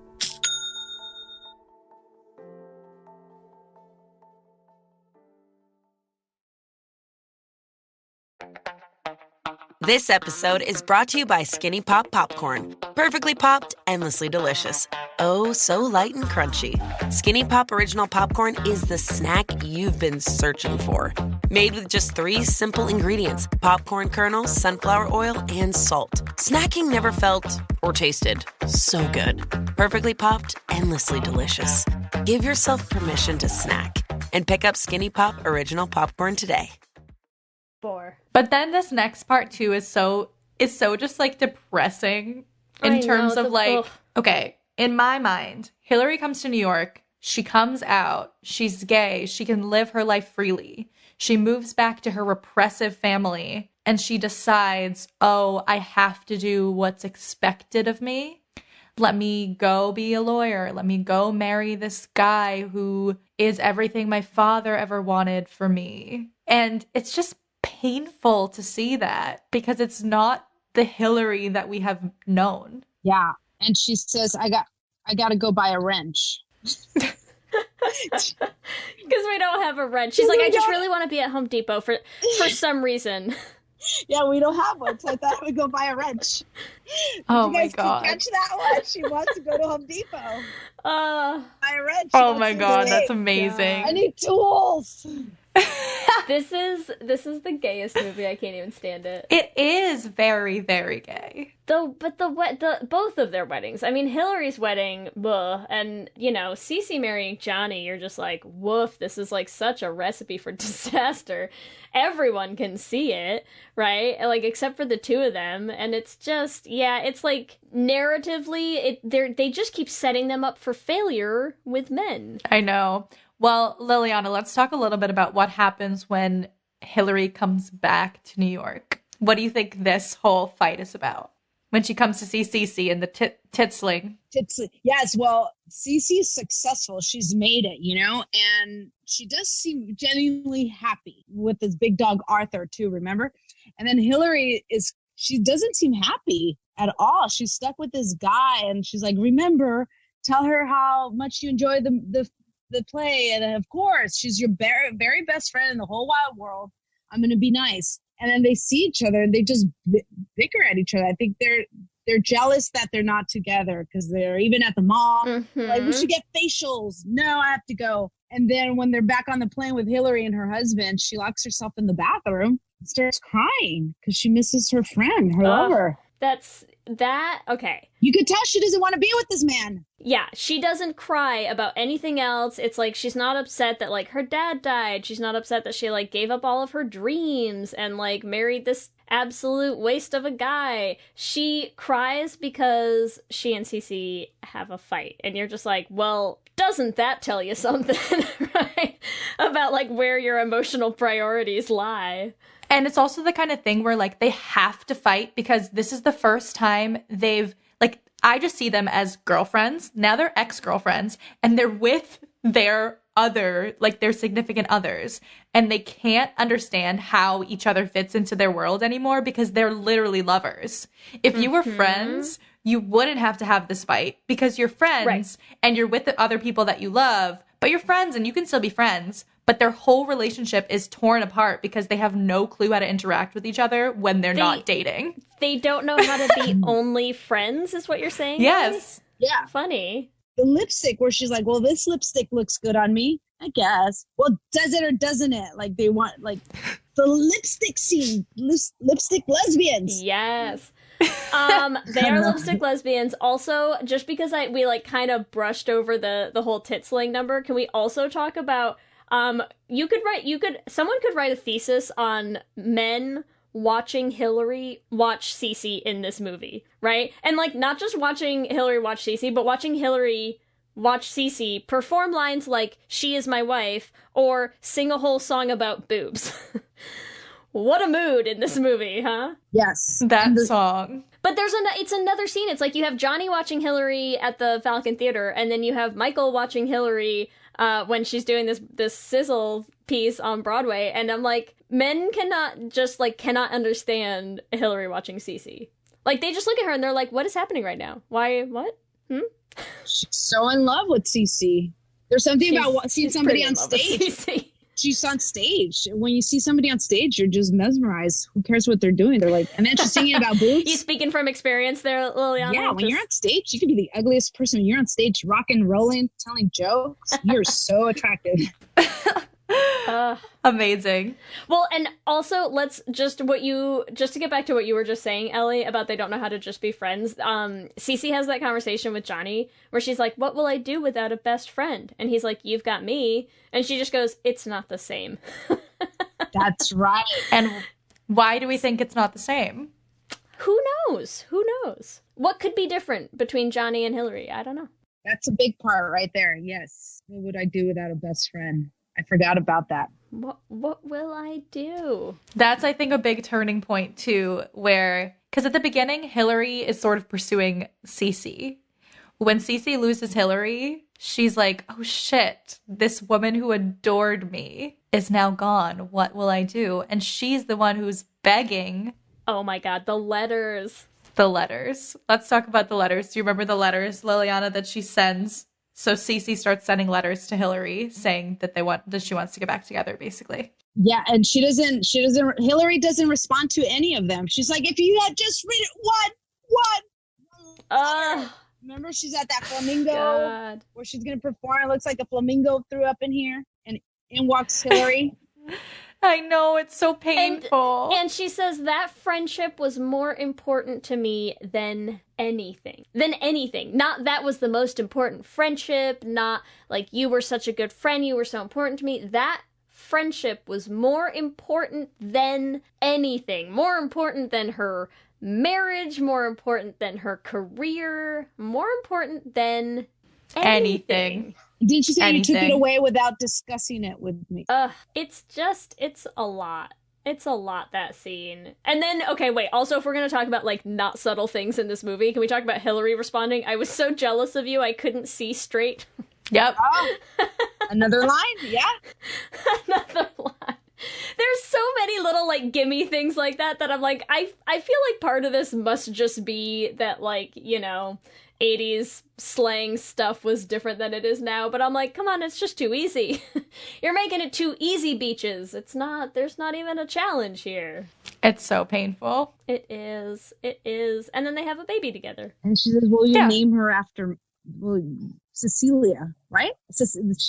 This episode is brought to you by Skinny Pop Popcorn. Perfectly popped, endlessly delicious. Oh, so light and crunchy. Skinny Pop Original Popcorn is the snack you've been searching for. Made with just 3 simple ingredients: popcorn kernels, sunflower oil, and salt. Snacking never felt or tasted so good. Perfectly popped, endlessly delicious. Give yourself permission to snack and pick up Skinny Pop Original Popcorn today. But then this next part too is so just like depressing in terms of like, okay, in my mind, Hillary comes to New York, she comes out, she's gay, she can live her life freely. She moves back to her repressive family and she decides, oh, I have to do what's expected of me. let me go be a lawyer. Let me go marry this guy who is everything my father ever wanted for me. And it's just painful to see that because it's not the Hillary that we have known. Yeah. And she says, I got to go buy a wrench. Because we don't have a wrench. She's like, I just really want to be at Home Depot for some reason. Yeah, we don't have one, so I thought I would go buy a wrench. Oh you my guys God. can catch that one. She wants to go to Home Depot. Buy a wrench. Oh my God, that's amazing. I need tools. This is the gayest movie. I can't even stand it. It is very, very gay. But both of their weddings. I mean, Hillary's wedding, bleh, and Cece marrying Johnny. You're just like, woof. This is like such a recipe for disaster. Everyone can see it, right? Like except for the two of them, and it's just it's like narratively, they just keep setting them up for failure with men. I know. Well, Liliana, let's talk a little bit about what happens when Hillary comes back to New York. What do you think this whole fight is about? When she comes to see Cece in the titsling. Yes, well, Cece's successful. She's made it, and she does seem genuinely happy with this big dog Arthur too, remember? And then Hillary she doesn't seem happy at all. She's stuck with this guy, and she's like, remember, tell her how much you enjoy the play, and of course she's your very, very best friend in the whole wide world. I'm gonna be nice. And then they see each other and they just bicker at each other. I think they're jealous that they're not together because they're even at the mall. Mm-hmm. Like, we should get facials. No, I have to go. And then when they're back on the plane with Hillary and her husband, she locks herself in the bathroom and starts crying because she misses her friend, her lover. Okay. You could tell she doesn't want to be with this man. Yeah, she doesn't cry about anything else. It's like she's not upset that like her dad died. She's not upset that she like gave up all of her dreams and like married this absolute waste of a guy. She cries because she and Cece have a fight. And you're just like, well, doesn't that tell you something, right? About like where your emotional priorities lie. And it's also the kind of thing where like they have to fight because this is the first time they've like, I just see them as girlfriends. Now they're ex-girlfriends and they're with their their significant others. And they can't understand how each other fits into their world anymore because they're literally lovers. If you were friends, you wouldn't have to have this fight because you're friends and you're with the other people that you love, but you're friends and you can still be friends. But their whole relationship is torn apart because they have no clue how to interact with each other when they're not dating. They don't know how to be only friends, is what you're saying? Yes. Right? Yeah. Funny. The lipstick where she's like, well, this lipstick looks good on me, I guess. Well, does it or doesn't it? Like, they want, like, the lipstick scene. Lipstick lesbians. Yes. They are lipstick lesbians. Also, just because we like kind of brushed over the whole titsling number, can we also talk about someone could write a thesis on men watching Hillary watch Cece in this movie, right? And like not just watching Hillary watch Cece, but watching Hillary watch Cece perform lines like "She is my wife" or sing a whole song about boobs. What a mood in this movie, huh? Yes, that song. But it's another scene. It's like you have Johnny watching Hillary at the Falcon Theater, and then you have Michael watching Hillary when she's doing this sizzle piece on Broadway, and I'm like, men cannot understand Hillary watching Cece. Like, they just look at her and they're like, what is happening right now? Why, what? She's so in love with Cece. There's something about seeing somebody on stage. She's on stage. When you see somebody on stage, you're just mesmerized. Who cares what they're doing? They're like, and then she's singing about boobs. You speaking from experience there, Liliana? Yeah, when you're on stage, you can be the ugliest person. When you're on stage, rocking, rolling, telling jokes, you're so attractive. Amazing. Well, and also just to get back to what you were just saying, Ellie, about they don't know how to just be friends. Cece has that conversation with Johnny where she's like, what will I do without a best friend? And he's like, you've got me. And she just goes, it's not the same. That's right. And why do we think it's not the same? Who knows? What could be different between Johnny and Hillary? I don't know. That's a big part right there. Yes. What would I do without a best friend? I forgot about that. What will I do? That's, I think, a big turning point, too, because at the beginning, Hillary is sort of pursuing Cece. when Cece loses Hillary, she's like, oh shit, this woman who adored me is now gone. What will I do? And she's the one who's begging. Oh my God, the letters. The letters. Let's talk about the letters. Do you remember the letters, Liliana, that she sends? So Cece starts sending letters to Hillary saying that she wants to get back together, basically. Yeah, and Hillary doesn't respond to any of them. She's like, if you had just read it one. Remember, she's at that flamingo where she's going to perform. It looks like a flamingo threw up in here, and in walks Hillary. I know, it's so painful. And she says that friendship was more important to me than anything. Not that was the most important friendship, not like you were such a good friend, you were so important to me. That friendship was more important than anything. More important than her marriage, more important than her career, more important than anything. Didn't you say you took it away without discussing it with me? It's a lot. It's a lot, that scene. And then, okay, wait, also if we're going to talk about, like, not subtle things in this movie, can we talk about Hillary responding? I was so jealous of you, I couldn't see straight. Yep. Oh, another line? Yeah. Another line. There's so many little, like, gimme things like that I'm like, I feel like part of this must just be that, like, you know, 80s slang stuff was different than it is now, but I'm like, come on, it's just too easy. You're making it too easy, Beaches. There's not even a challenge here. It's so painful. It is. And then they have a baby together. And she says, will you name her after, Cecilia, right?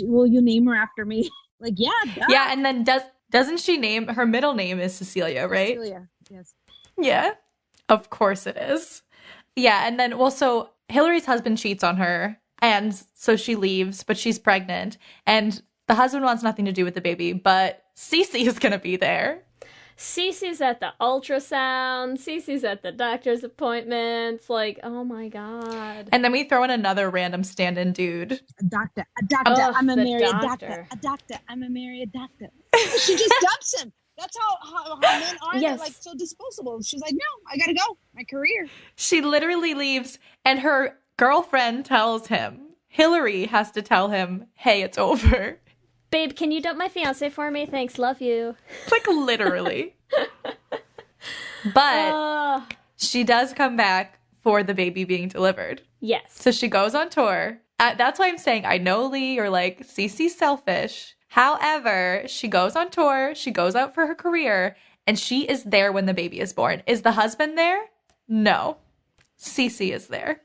Will you name her after me? Like, yeah. Duh. Yeah, and then doesn't she name, her middle name is Cecilia, right? Cecilia, yes. Yeah, of course it is. Yeah, and then, so Hillary's husband cheats on her, and so she leaves, but she's pregnant, and the husband wants nothing to do with the baby, but Cece is going to be there. Cece's at the ultrasound. Cece's at the doctor's appointments. Like, oh my God. And then we throw in another random stand-in dude. A doctor, I'm a married doctor. A doctor, I'm a married doctor. She just dumps him. That's how men are. Yes. They're like so disposable. She's like, no, I gotta go. My career. She literally leaves, and her girlfriend tells him. Hillary has to tell him, hey, it's over. Babe, can you dump my fiance for me? Thanks, love you. Like, literally. But she does come back for the baby being delivered. Yes. So she goes on tour. That's why I'm saying, I know, Lee, you're like, Cece's selfish. However, she goes on tour, she goes out for her career, and she is there when the baby is born. Is the husband there? No. Cece is there.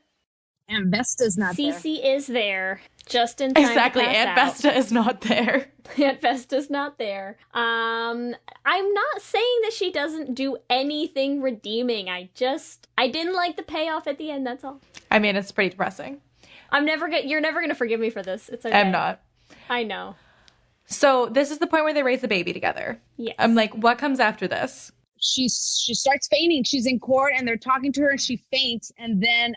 Aunt Vesta's not there. Cece is there. Just in time exactly. to pass Aunt out. Vesta is not there. Aunt Vesta's not there. I'm not saying that she doesn't do anything redeeming. I didn't like the payoff at the end, that's all. I mean, it's pretty depressing. You're never gonna forgive me for this. It's okay. I'm not. I know. So this is the point where they raise the baby together. Yes. I'm like, what comes after this? She starts fainting. She's in court and they're talking to her and she faints. And then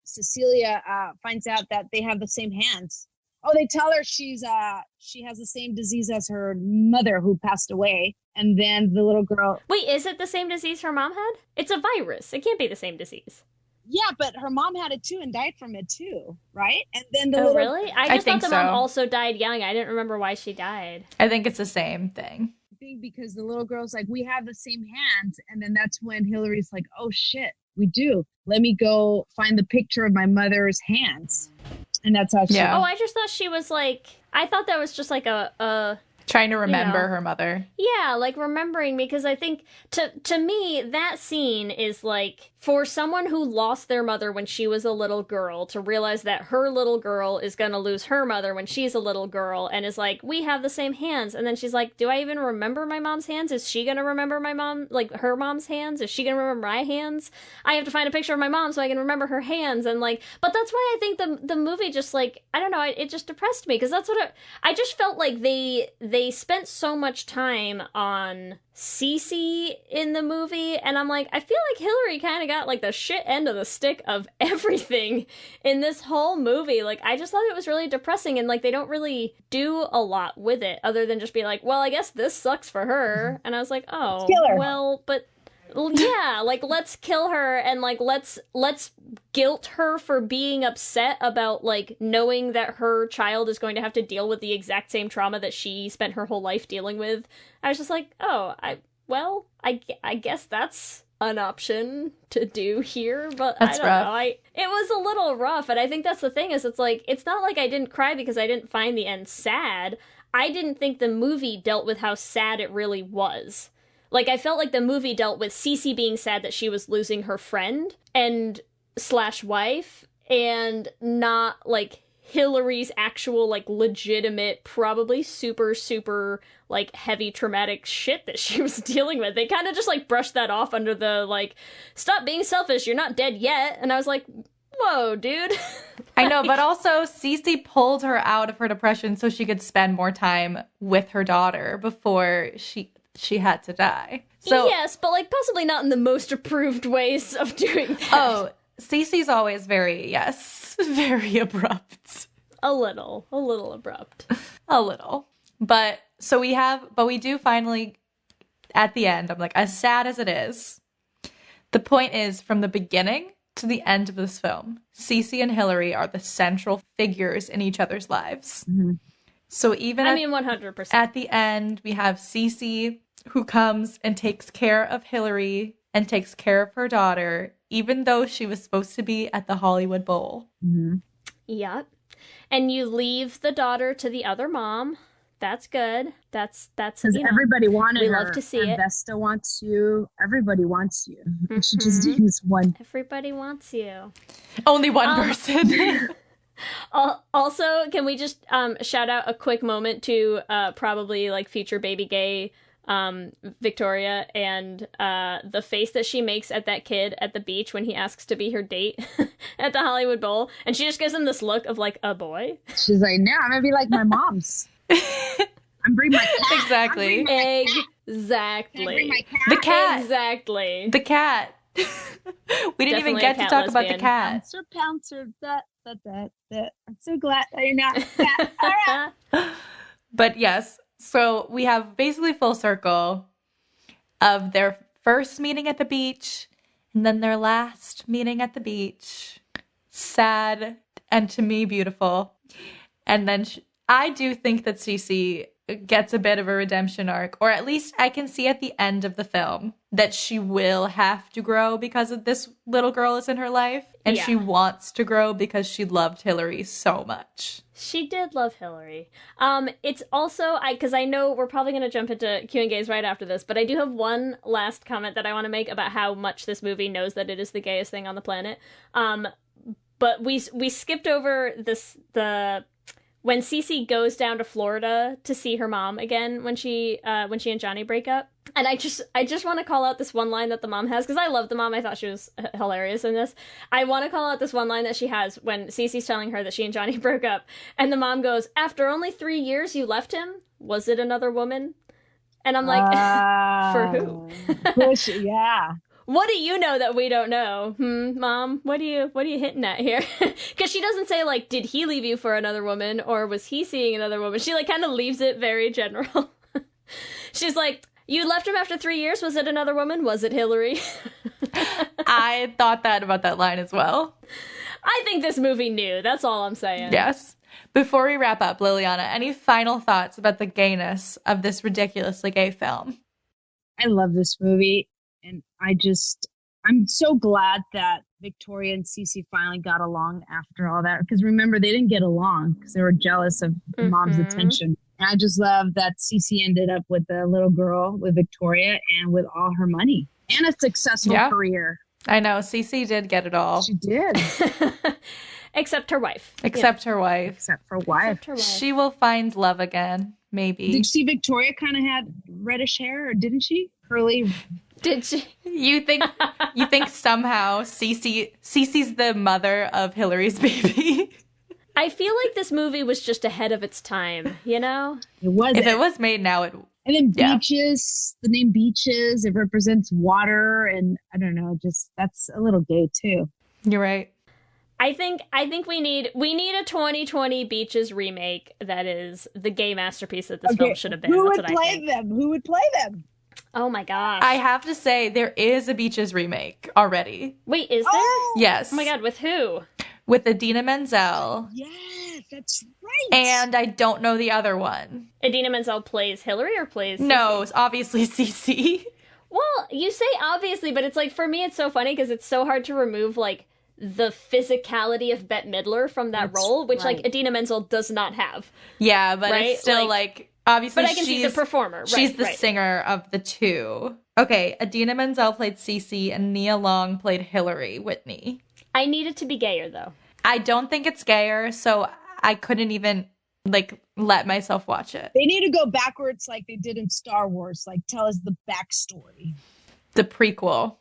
Cecilia finds out that they have the same hands. Oh, they tell her she has the same disease as her mother who passed away. And then the little girl. Wait, is it the same disease her mom had? It's a virus. It can't be the same disease. Yeah, but her mom had it too and died from it too, right? And then the little... really? I just thought the mom so. Also died young. I didn't remember why she died. I think it's the same thing. I think because the little girl's like, we have the same hands. And then that's when Hillary's like, oh shit, we do. Let me go find the picture of my mother's hands. And that's how she... Yeah. Oh, I just thought she was like... I thought that was just like a trying to remember her mother. Yeah, like remembering, because I think to me that scene is like for someone who lost their mother when she was a little girl to realize that her little girl is going to lose her mother when she's a little girl and is like, we have the same hands. And then she's like, do I even remember my mom's hands? Is she going to remember my mom, like her mom's hands? Is she going to remember my hands? I have to find a picture of my mom so I can remember her hands. And like, but that's why I think the movie just like, I don't know, it just depressed me because that's what I just felt like they spent so much time on Cece in the movie, and I'm like, I feel like Hillary kind of got like the shit end of the stick of everything in this whole movie. Like, I just thought it was really depressing, and like they don't really do a lot with it other than just be like, well, I guess this sucks for her. And I was like, oh, well, but Yeah, like, let's kill her and, like, let's guilt her for being upset about, like, knowing that her child is going to have to deal with the exact same trauma that she spent her whole life dealing with. I was just like, oh, I guess that's an option to do here, but That's I don't rough. know. It was a little rough, and I think that's the thing is it's like, it's not like I didn't cry because I didn't find the end sad. I didn't think the movie dealt with how sad it really was. Like, I felt like the movie dealt with Cece being sad that she was losing her friend and / wife, and not, like, Hillary's actual, like, legitimate, probably super, super, like, heavy traumatic shit that she was dealing with. They kind of just, like, brushed that off under the, like, stop being selfish, you're not dead yet. And I was like, whoa, dude. I know, but also Cece pulled her out of her depression so she could spend more time with her daughter before she had to die. So yes, but, like, possibly not in the most approved ways of doing that. Oh, Cece's always very abrupt. A little abrupt. A little. But we do finally, at the end, I'm like, as sad as it is, the point is, from the beginning to the end of this film, Cece and Hillary are the central figures in each other's lives. Mm-hmm. So even 100%. At the end, we have Cece who comes and takes care of Hillary and takes care of her daughter, even though she was supposed to be at the Hollywood Bowl. Mm-hmm. Yep. And you leave the daughter to the other mom. That's good. That's because everybody wanted we her. love to see and it. Vesta wants you. Everybody wants you. Mm-hmm. She just needs one. Everybody wants you. Only one person. Also, can we just shout out a quick moment to probably like future baby gay Victoria and the face that she makes at that kid at the beach when he asks to be her date at the Hollywood Bowl, and she just gives him this look of like, a boy. She's like, no, I'm gonna be like my mom's. I'm bringing my cat. Exactly. Exactly. The cat. Exactly. The cat. We didn't even get to talk about the cat. Pouncer, that. I'm so glad that you're not a cat. All right. But yes, so we have basically full circle of their first meeting at the beach and then their last meeting at the beach. Sad and to me beautiful. And then I do think that Cece gets a bit of a redemption arc, or at least I can see at the end of the film that she will have to grow because of this little girl is in her life, and she wants to grow because she loved Hillary so much. She did love Hillary. It's also, because I know we're probably going to jump into Q&As right after this, but I do have one last comment that I want to make about how much this movie knows that it is the gayest thing on the planet. But we skipped over when Cece goes down to Florida to see her mom again when she and Johnny break up. And I just want to call out this one line that the mom has, because I love the mom. I thought she was hilarious in this. I want to call out this one line that she has when Cece's telling her that she and Johnny broke up. And the mom goes, "After only 3 years you left him? Was it another woman?" And I'm like, for who? Yeah. What do you know that we don't know? Mom, what are you hitting at here? Because she doesn't say, like, did he leave you for another woman, or was he seeing another woman? She, like, kind of leaves it very general. She's like, you left him after 3 years? Was it another woman? Was it Hillary? I thought that about that line as well. I think this movie knew. That's all I'm saying. Yes. Before we wrap up, Liliana, any final thoughts about the gayness of this ridiculously gay film? I love this movie. And I'm so glad that Victoria and Cece finally got along after all that. Because remember, they didn't get along because they were jealous of mom's attention. And I just love that Cece ended up with a little girl with Victoria and with all her money and a successful career. I know. Cece did get it all. She did. Except her wife. Except her wife. Except for wife. She will find love again, maybe. Did you see Victoria kind of had reddish hair, or didn't she? Curly. Did she? You think somehow Cece's the mother of Hillary's baby? I feel like this movie was just ahead of its time, you know? It was. If it was made now, it. And then beaches, the name beaches, it represents water, and I don't know, just that's a little gay too. You're right. I think we need a 2020 Beaches remake that is the gay masterpiece that this film should have been. Who That's would what play I think. them? Who would play them? Oh my gosh. I have to say, there is a Beaches remake already. Wait, is there? Yes. Oh my god, with who? With Idina Menzel. Yes, that's right. And I don't know the other one. Idina Menzel plays Hillary or plays Cece? No, it's obviously Cece. Well, you say obviously, but it's like, for me, it's so funny because it's so hard to remove, like, the physicality of Bette Midler from that role, which, like, Idina Menzel does not have. Yeah, but right? it's still, like obviously but I can see the performer. Right, she's the singer of the two. Okay, Idina Menzel played Cece and Nia Long played Hillary Whitney. I need it to be gayer, though. I don't think it's gayer, so I couldn't even, like, let myself watch it. They need to go backwards like they did in Star Wars. Like, tell us the backstory. The prequel.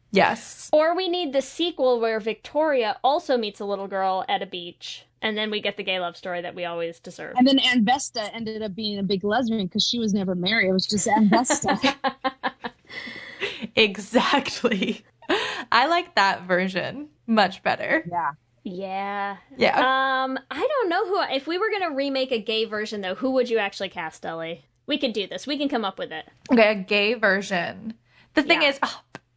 Yes. Or we need the sequel where Victoria also meets a little girl at a beach, and then we get the gay love story that we always deserve. And then Ann Vesta ended up being a big lesbian because she was never married. It was just Ann Vesta. Exactly. I like that version much better. Yeah. Yeah. Yeah. I don't know who. If we were gonna remake a gay version, though, who would you actually cast, Ellie? We could do this. We can come up with it. Okay, a gay version. The thing is,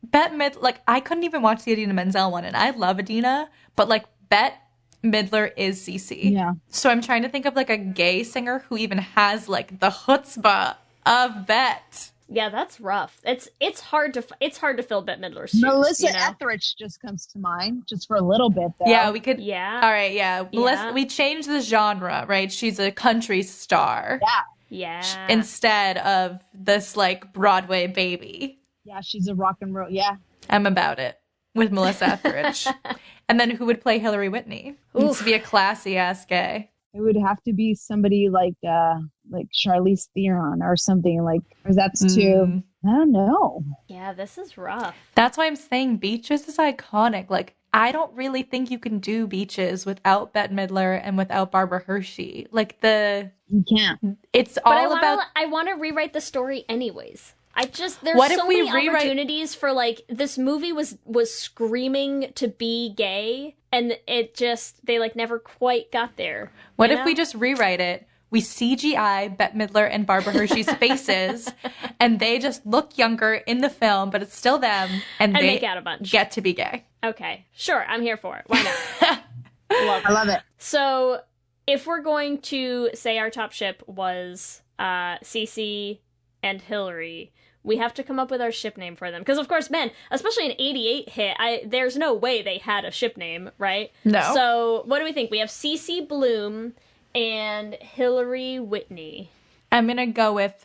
Bette Midler, like, I couldn't even watch the Idina Menzel one, and I love Idina, but, like, Bette Midler is Cece. Yeah. So I'm trying to think of, like, a gay singer who even has, like, the chutzpah of Bette. Yeah, that's rough. It's hard to fill Bette Midler's shoes. Melissa Etheridge just comes to mind, just for a little bit, though. Yeah, we could. Yeah. All right, yeah. We changed the genre, right? She's a country star. Yeah. Instead of this, like, Broadway baby. Yeah, she's a rock and roll. Yeah. I'm about it with Melissa Etheridge. And then who would play Hillary Whitney? Needs to be a classy ass gay. It would have to be somebody like Charlize Theron or something, like, or that's too, I don't know. Yeah, this is rough. That's why I'm saying Beaches is iconic. Like, I don't really think you can do Beaches without Bette Midler and without Barbara Hershey. Like, you can't. It's but all about. I want to rewrite the story anyways. There's What so if we many opportunities for, like, this movie was screaming to be gay, and they, like, never quite got there. What if we just rewrite it? We CGI Bette Midler and Barbara Hershey's faces, and they just look younger in the film, but it's still them, and they make out a bunch. Get to be gay. Okay, sure, I'm here for it. Why not? I love it. So, if we're going to say our top ship was Cece and Hillary, we have to come up with our ship name for them. Because, of course, men, especially an 88 hit, there's no way they had a ship name, right? No. So, what do we think? We have Cece Bloom and Hillary Whitney. I'm going to go with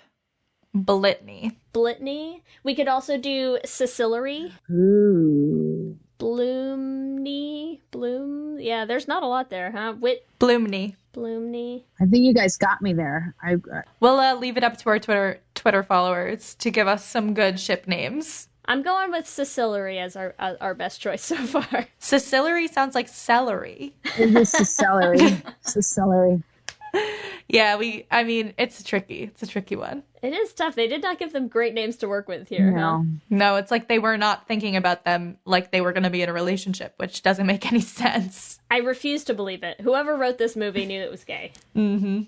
Blitney. Blitney. We could also do Cecillery. Ooh. Bloom. Yeah, there's not a lot there, huh? Bloomney. I think you guys got me there. We'll leave it up to our Twitter followers to give us some good ship names. I'm going with Cecillery as our best choice so far. Cecillery sounds like celery. It is Cecillery. Cecillery. Yeah, it's tricky. It's a tricky one. It is tough. They did not give them great names to work with here, huh? No, it's like they were not thinking about them like they were going to be in a relationship, which doesn't make any sense. I refuse to believe it. Whoever wrote this movie knew it was gay. Mm-hmm.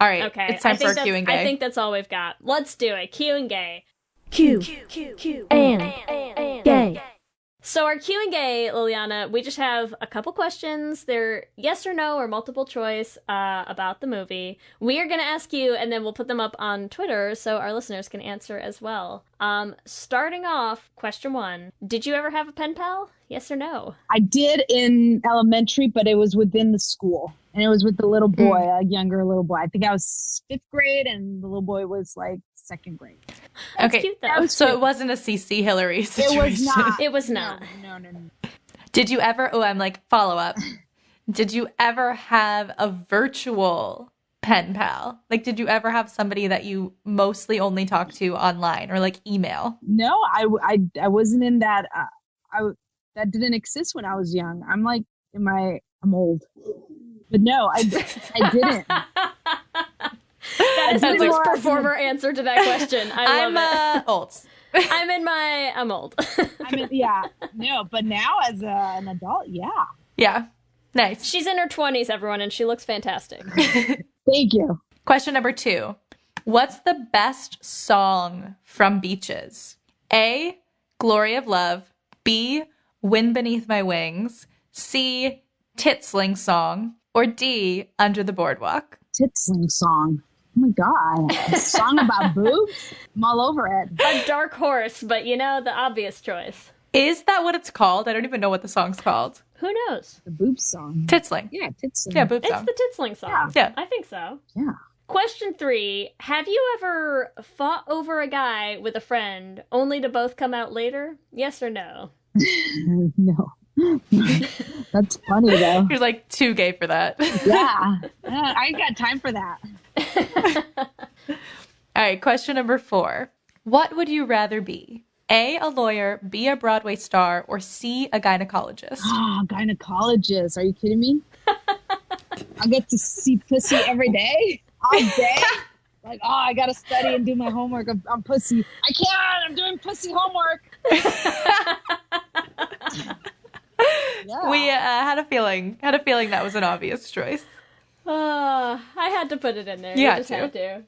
All right, okay. It's time for Q and Gay. I think that's all we've got. Let's do it. Q and Gay. Q and Gay. So our Q and Gay, Liliana, we just have a couple questions. They're yes or no or multiple choice about the movie. We are going to ask you, and then we'll put them up on Twitter so our listeners can answer as well. Starting off, question 1. Did you ever have a pen pal? Yes or no? I did in elementary, but it was within the school. And it was with the little boy, a younger little boy. I think I was 5th grade, and the little boy was like 2nd grade. That's cute, though. So it wasn't a CC Hillary situation. It was not. It was not. No. Did you ever, I'm like, follow up. Did you ever have a virtual pen pal? Like, did you ever have somebody that you mostly only talk to online or like email? No, I wasn't in that. That didn't exist when I was young. I'm like, I'm old. But no, I didn't. That is the most performer answer to that question. I love it. Old. I'm old. Yeah. No, but now as an adult, yeah. Yeah. Nice. She's in her 20s, everyone, and she looks fantastic. Thank you. Question number 2. What's the best song from Beaches? A, Glory of Love. B, Wind Beneath My Wings. C, Titsling Song. Or D, Under the Boardwalk. Titsling Song. Oh my God. A song about boobs? I'm all over it. A dark horse, but the obvious choice. Is that what it's called? I don't even know what the song's called. Who knows? The boob song. Titsling. Yeah, Titsling. Yeah, boob song. It's the Titsling song. Yeah. I think so. Yeah. Question 3. Have you ever fought over a guy with a friend only to both come out later? Yes or no? No. That's funny, though. You're like too gay for that. Yeah. I ain't got time for that. All right, question number 4. What would you rather be? A, a lawyer, B, a Broadway star, or C, a gynecologist? Oh, gynecologist. Are you kidding me? I get to see pussy every day? All day? Like, I got to study and do my homework on pussy. I can't. I'm doing pussy homework. Yeah. We had a feeling that was an obvious choice. I had to put it in there. You You had just to. had to.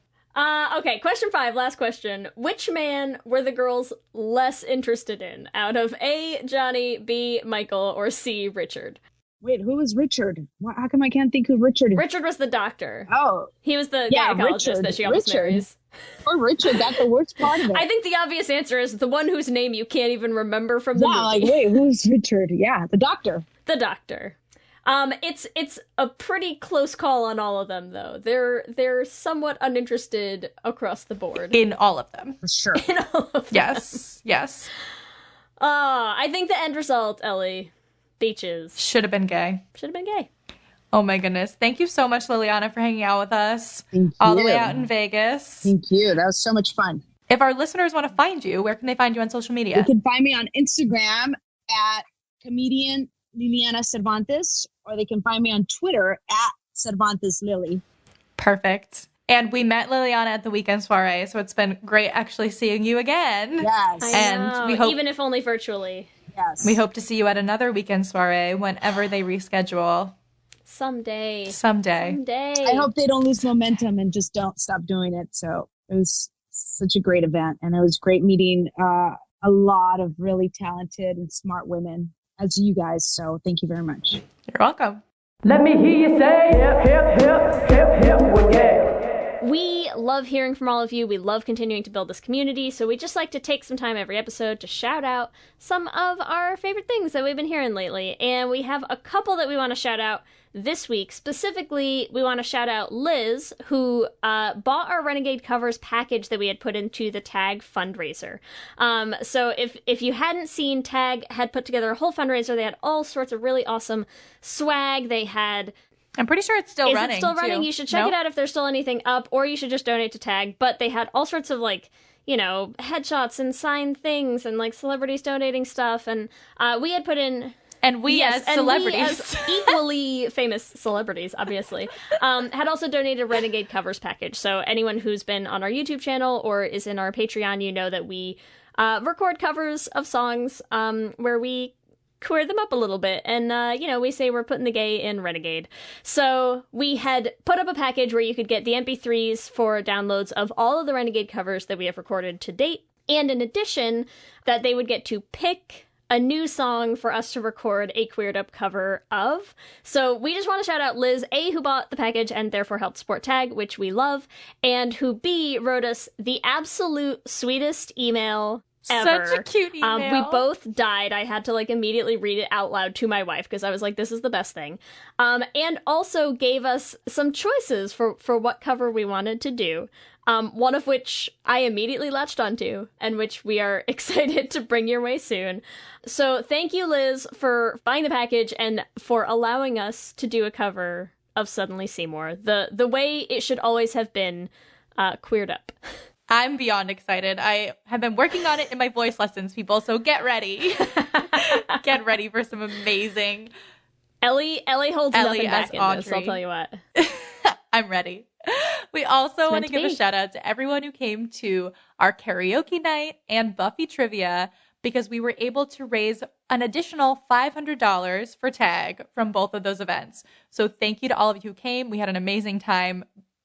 Okay, question 5, last question. Which man were the girls less interested in out of A, Johnny, B, Michael, or C, Richard? Wait, who was Richard? How come I can't think who Richard is? Richard was the doctor. Oh. He was the Yeah, gynecologist Richard. that she almost Richard. marries. Or Richard, that's the worst part of it. I think the obvious answer is the one whose name you can't even remember from the movie. like, wait, who's Richard? Yeah, the doctor. The doctor. It's a pretty close call on all of them, though. They're somewhat uninterested across the board. In all of them. For sure. In all of them. Yes. I think the end result, Ellie, Beaches. Should have been gay. Should have been gay. Oh my goodness. Thank you so much, Liliana, for hanging out with us. Thank all the you. way out in Vegas. Thank you. That was so much fun. If our listeners want to find you, where can they find you on social media? You can find me on Instagram at comedian Liliana Cervantes, or they can find me on Twitter at Cervantes Lily. Perfect. And we met Liliana at the weekend soiree, so it's been great actually seeing you again. Yes. And we hope, even if only virtually. Yes. We hope to see you at another weekend soiree whenever they reschedule. Someday. I hope they don't lose momentum and just don't stop doing it. So it was such a great event, and it was great meeting a lot of really talented and smart women as you guys. So thank you very much. You're welcome. Let me hear you say hip, hip, hip, hip, hip, well, yeah. We love hearing from all of you. We love continuing to build this community. So we just like to take some time every episode to shout out some of our favorite things that we've been hearing lately. And we have a couple that we want to shout out this week. Specifically, we want to shout out Liz, who bought our Renegade Covers package that we had put into the TAG fundraiser. So if you hadn't seen, TAG had put together a whole fundraiser. They had all sorts of really awesome swag. They had... I'm pretty sure it's still running. Is it still running? Too. You should check it out if there's still anything up, or you should just donate to TAG. But they had all sorts of, like, headshots and signed things and, like, celebrities donating stuff. And we had put in... And we as celebrities. We as equally famous celebrities, obviously, had also donated a Renegade Covers package. So anyone who's been on our YouTube channel or is in our Patreon, you know that we record covers of songs where we queer them up a little bit. And, we say we're putting the gay in Renegade. So we had put up a package where you could get the MP3s for downloads of all of the Renegade covers that we have recorded to date. And in addition, that they would get to pick a new song for us to record a queered up cover of. So we just want to shout out Liz, A, who bought the package and therefore helped support TAG, which we love, and who, B, wrote us the absolute sweetest email ever. Such a cute email. We both died. I had to immediately read it out loud to my wife because I was like, this is the best thing. And also gave us some choices for what cover we wanted to do. One of which I immediately latched onto, and which we are excited to bring your way soon. So thank you, Liz, for buying the package and for allowing us to do a cover of Suddenly Seymour, the way it should always have been, queered up. I'm beyond excited. I have been working on it in my voice lessons, people, so get ready. Get ready for some amazing... Ellie holds nothing back in this, I'll tell you what. I'm ready. We also want to give a shout out to everyone who came to our karaoke night and Buffy trivia, because we were able to raise an additional $500 for TAG from both of those events. So thank you to all of you who came. We had an amazing time.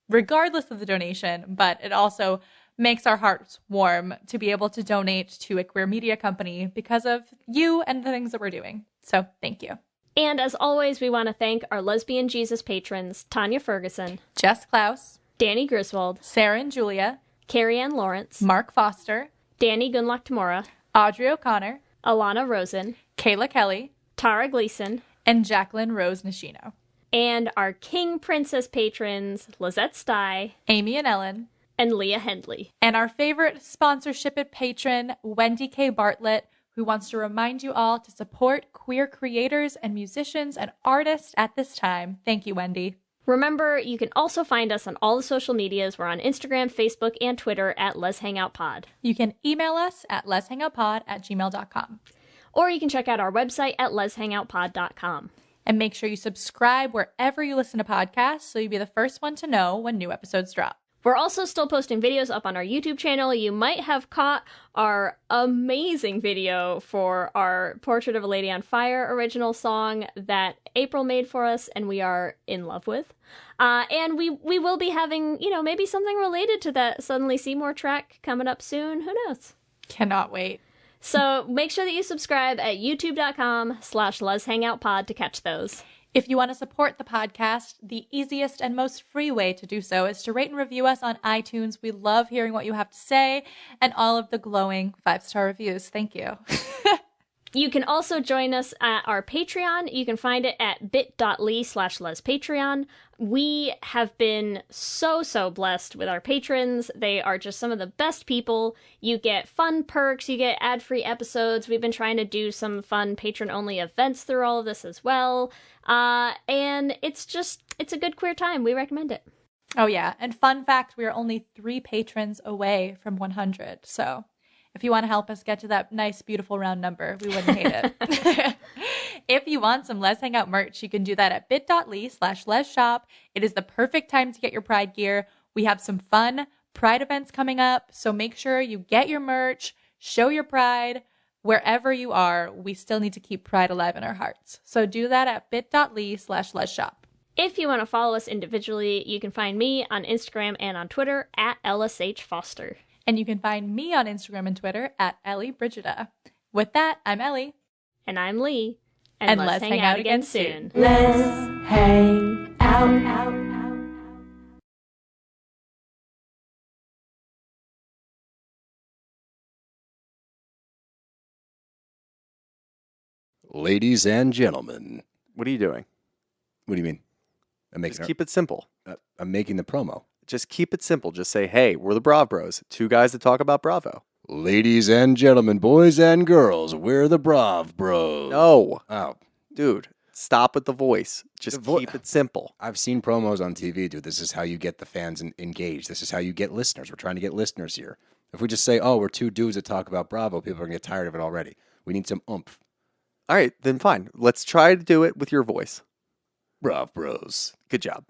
regardless of the donation, but it also makes our hearts warm to be able to donate to a queer media company because of you and the things that we're doing. So thank you. And as always, we want to thank our Lesbian Jesus patrons, Tanya Ferguson, Jess Klaus, Danny Griswold, Sarah and Julia, Carrie Ann Lawrence, Mark Foster, Danny Gunlock Tamora, Audrey O'Connor, Alana Rosen, Kayla Kelly, Tara Gleason, and Jacqueline Rose Nishino. And our King Princess patrons, Lizette Stye, Amy and Ellen, and Leah Hendley. And our favorite sponsorship patron, Wendy K. Bartlett, who wants to remind you all to support queer creators and musicians and artists at this time. Thank you, Wendy. Remember, you can also find us on all the social medias. We're on Instagram, Facebook, and Twitter at Let's Hang Out Pod. You can email us at letshangoutpod@gmail.com. Or you can check out our website at letshangoutpod.com. And make sure you subscribe wherever you listen to podcasts so you'll be the first one to know when new episodes drop. We're also still posting videos up on our YouTube channel. You might have caught our amazing video for our Portrait of a Lady on Fire original song that April made for us and we are in love with. And we will be having, maybe something related to that Suddenly Seymour track coming up soon. Who knows? Cannot wait. So make sure that you subscribe at youtube.com/Let'sHangoutPod to catch those. If you want to support the podcast, the easiest and most free way to do so is to rate and review us on iTunes. We love hearing what you have to say and all of the glowing 5-star reviews. Thank you. You can also join us at our Patreon. You can find it at bit.ly/lespatreon. We have been so blessed with our patrons. They are just some of the best people. You get fun perks. You get ad-free episodes. We've been trying to do some fun patron-only events through all of this as well. And it's a good queer time. We recommend it. Oh, yeah. And fun fact, we are only 3 patrons away from 100. So if you want to help us get to that nice, beautiful round number, we wouldn't hate it. If you want some Let's Hang Out merch, you can do that at bit.ly/lesshop. It is the perfect time to get your Pride gear. We have some fun Pride events coming up, so make sure you get your merch, show your pride. Wherever you are, we still need to keep Pride alive in our hearts. So do that at bit.ly/lesshop. If you want to follow us individually, you can find me on Instagram and on Twitter at LSH Foster. And you can find me on Instagram and Twitter at Ellie Brigida. With that, I'm Ellie. And I'm Lee. And let's hang out again soon. Let's hang out. Ladies and gentlemen. What are you doing? What do you mean? Just keep it simple. I'm making the promo. Just keep it simple. Just say, hey, we're the Brav Bros. 2 guys that talk about Bravo. Ladies and gentlemen, boys and girls, we're the Brav Bros. No. Oh. Dude, stop with the voice. Just keep it simple. I've seen promos on TV, dude. This is how you get the fans engaged. This is how you get listeners. We're trying to get listeners here. If we just say, oh, we're 2 dudes that talk about Bravo, people are going to get tired of it already. We need some oomph. All right, then fine. Let's try to do it with your voice. Brav Bros. Good job.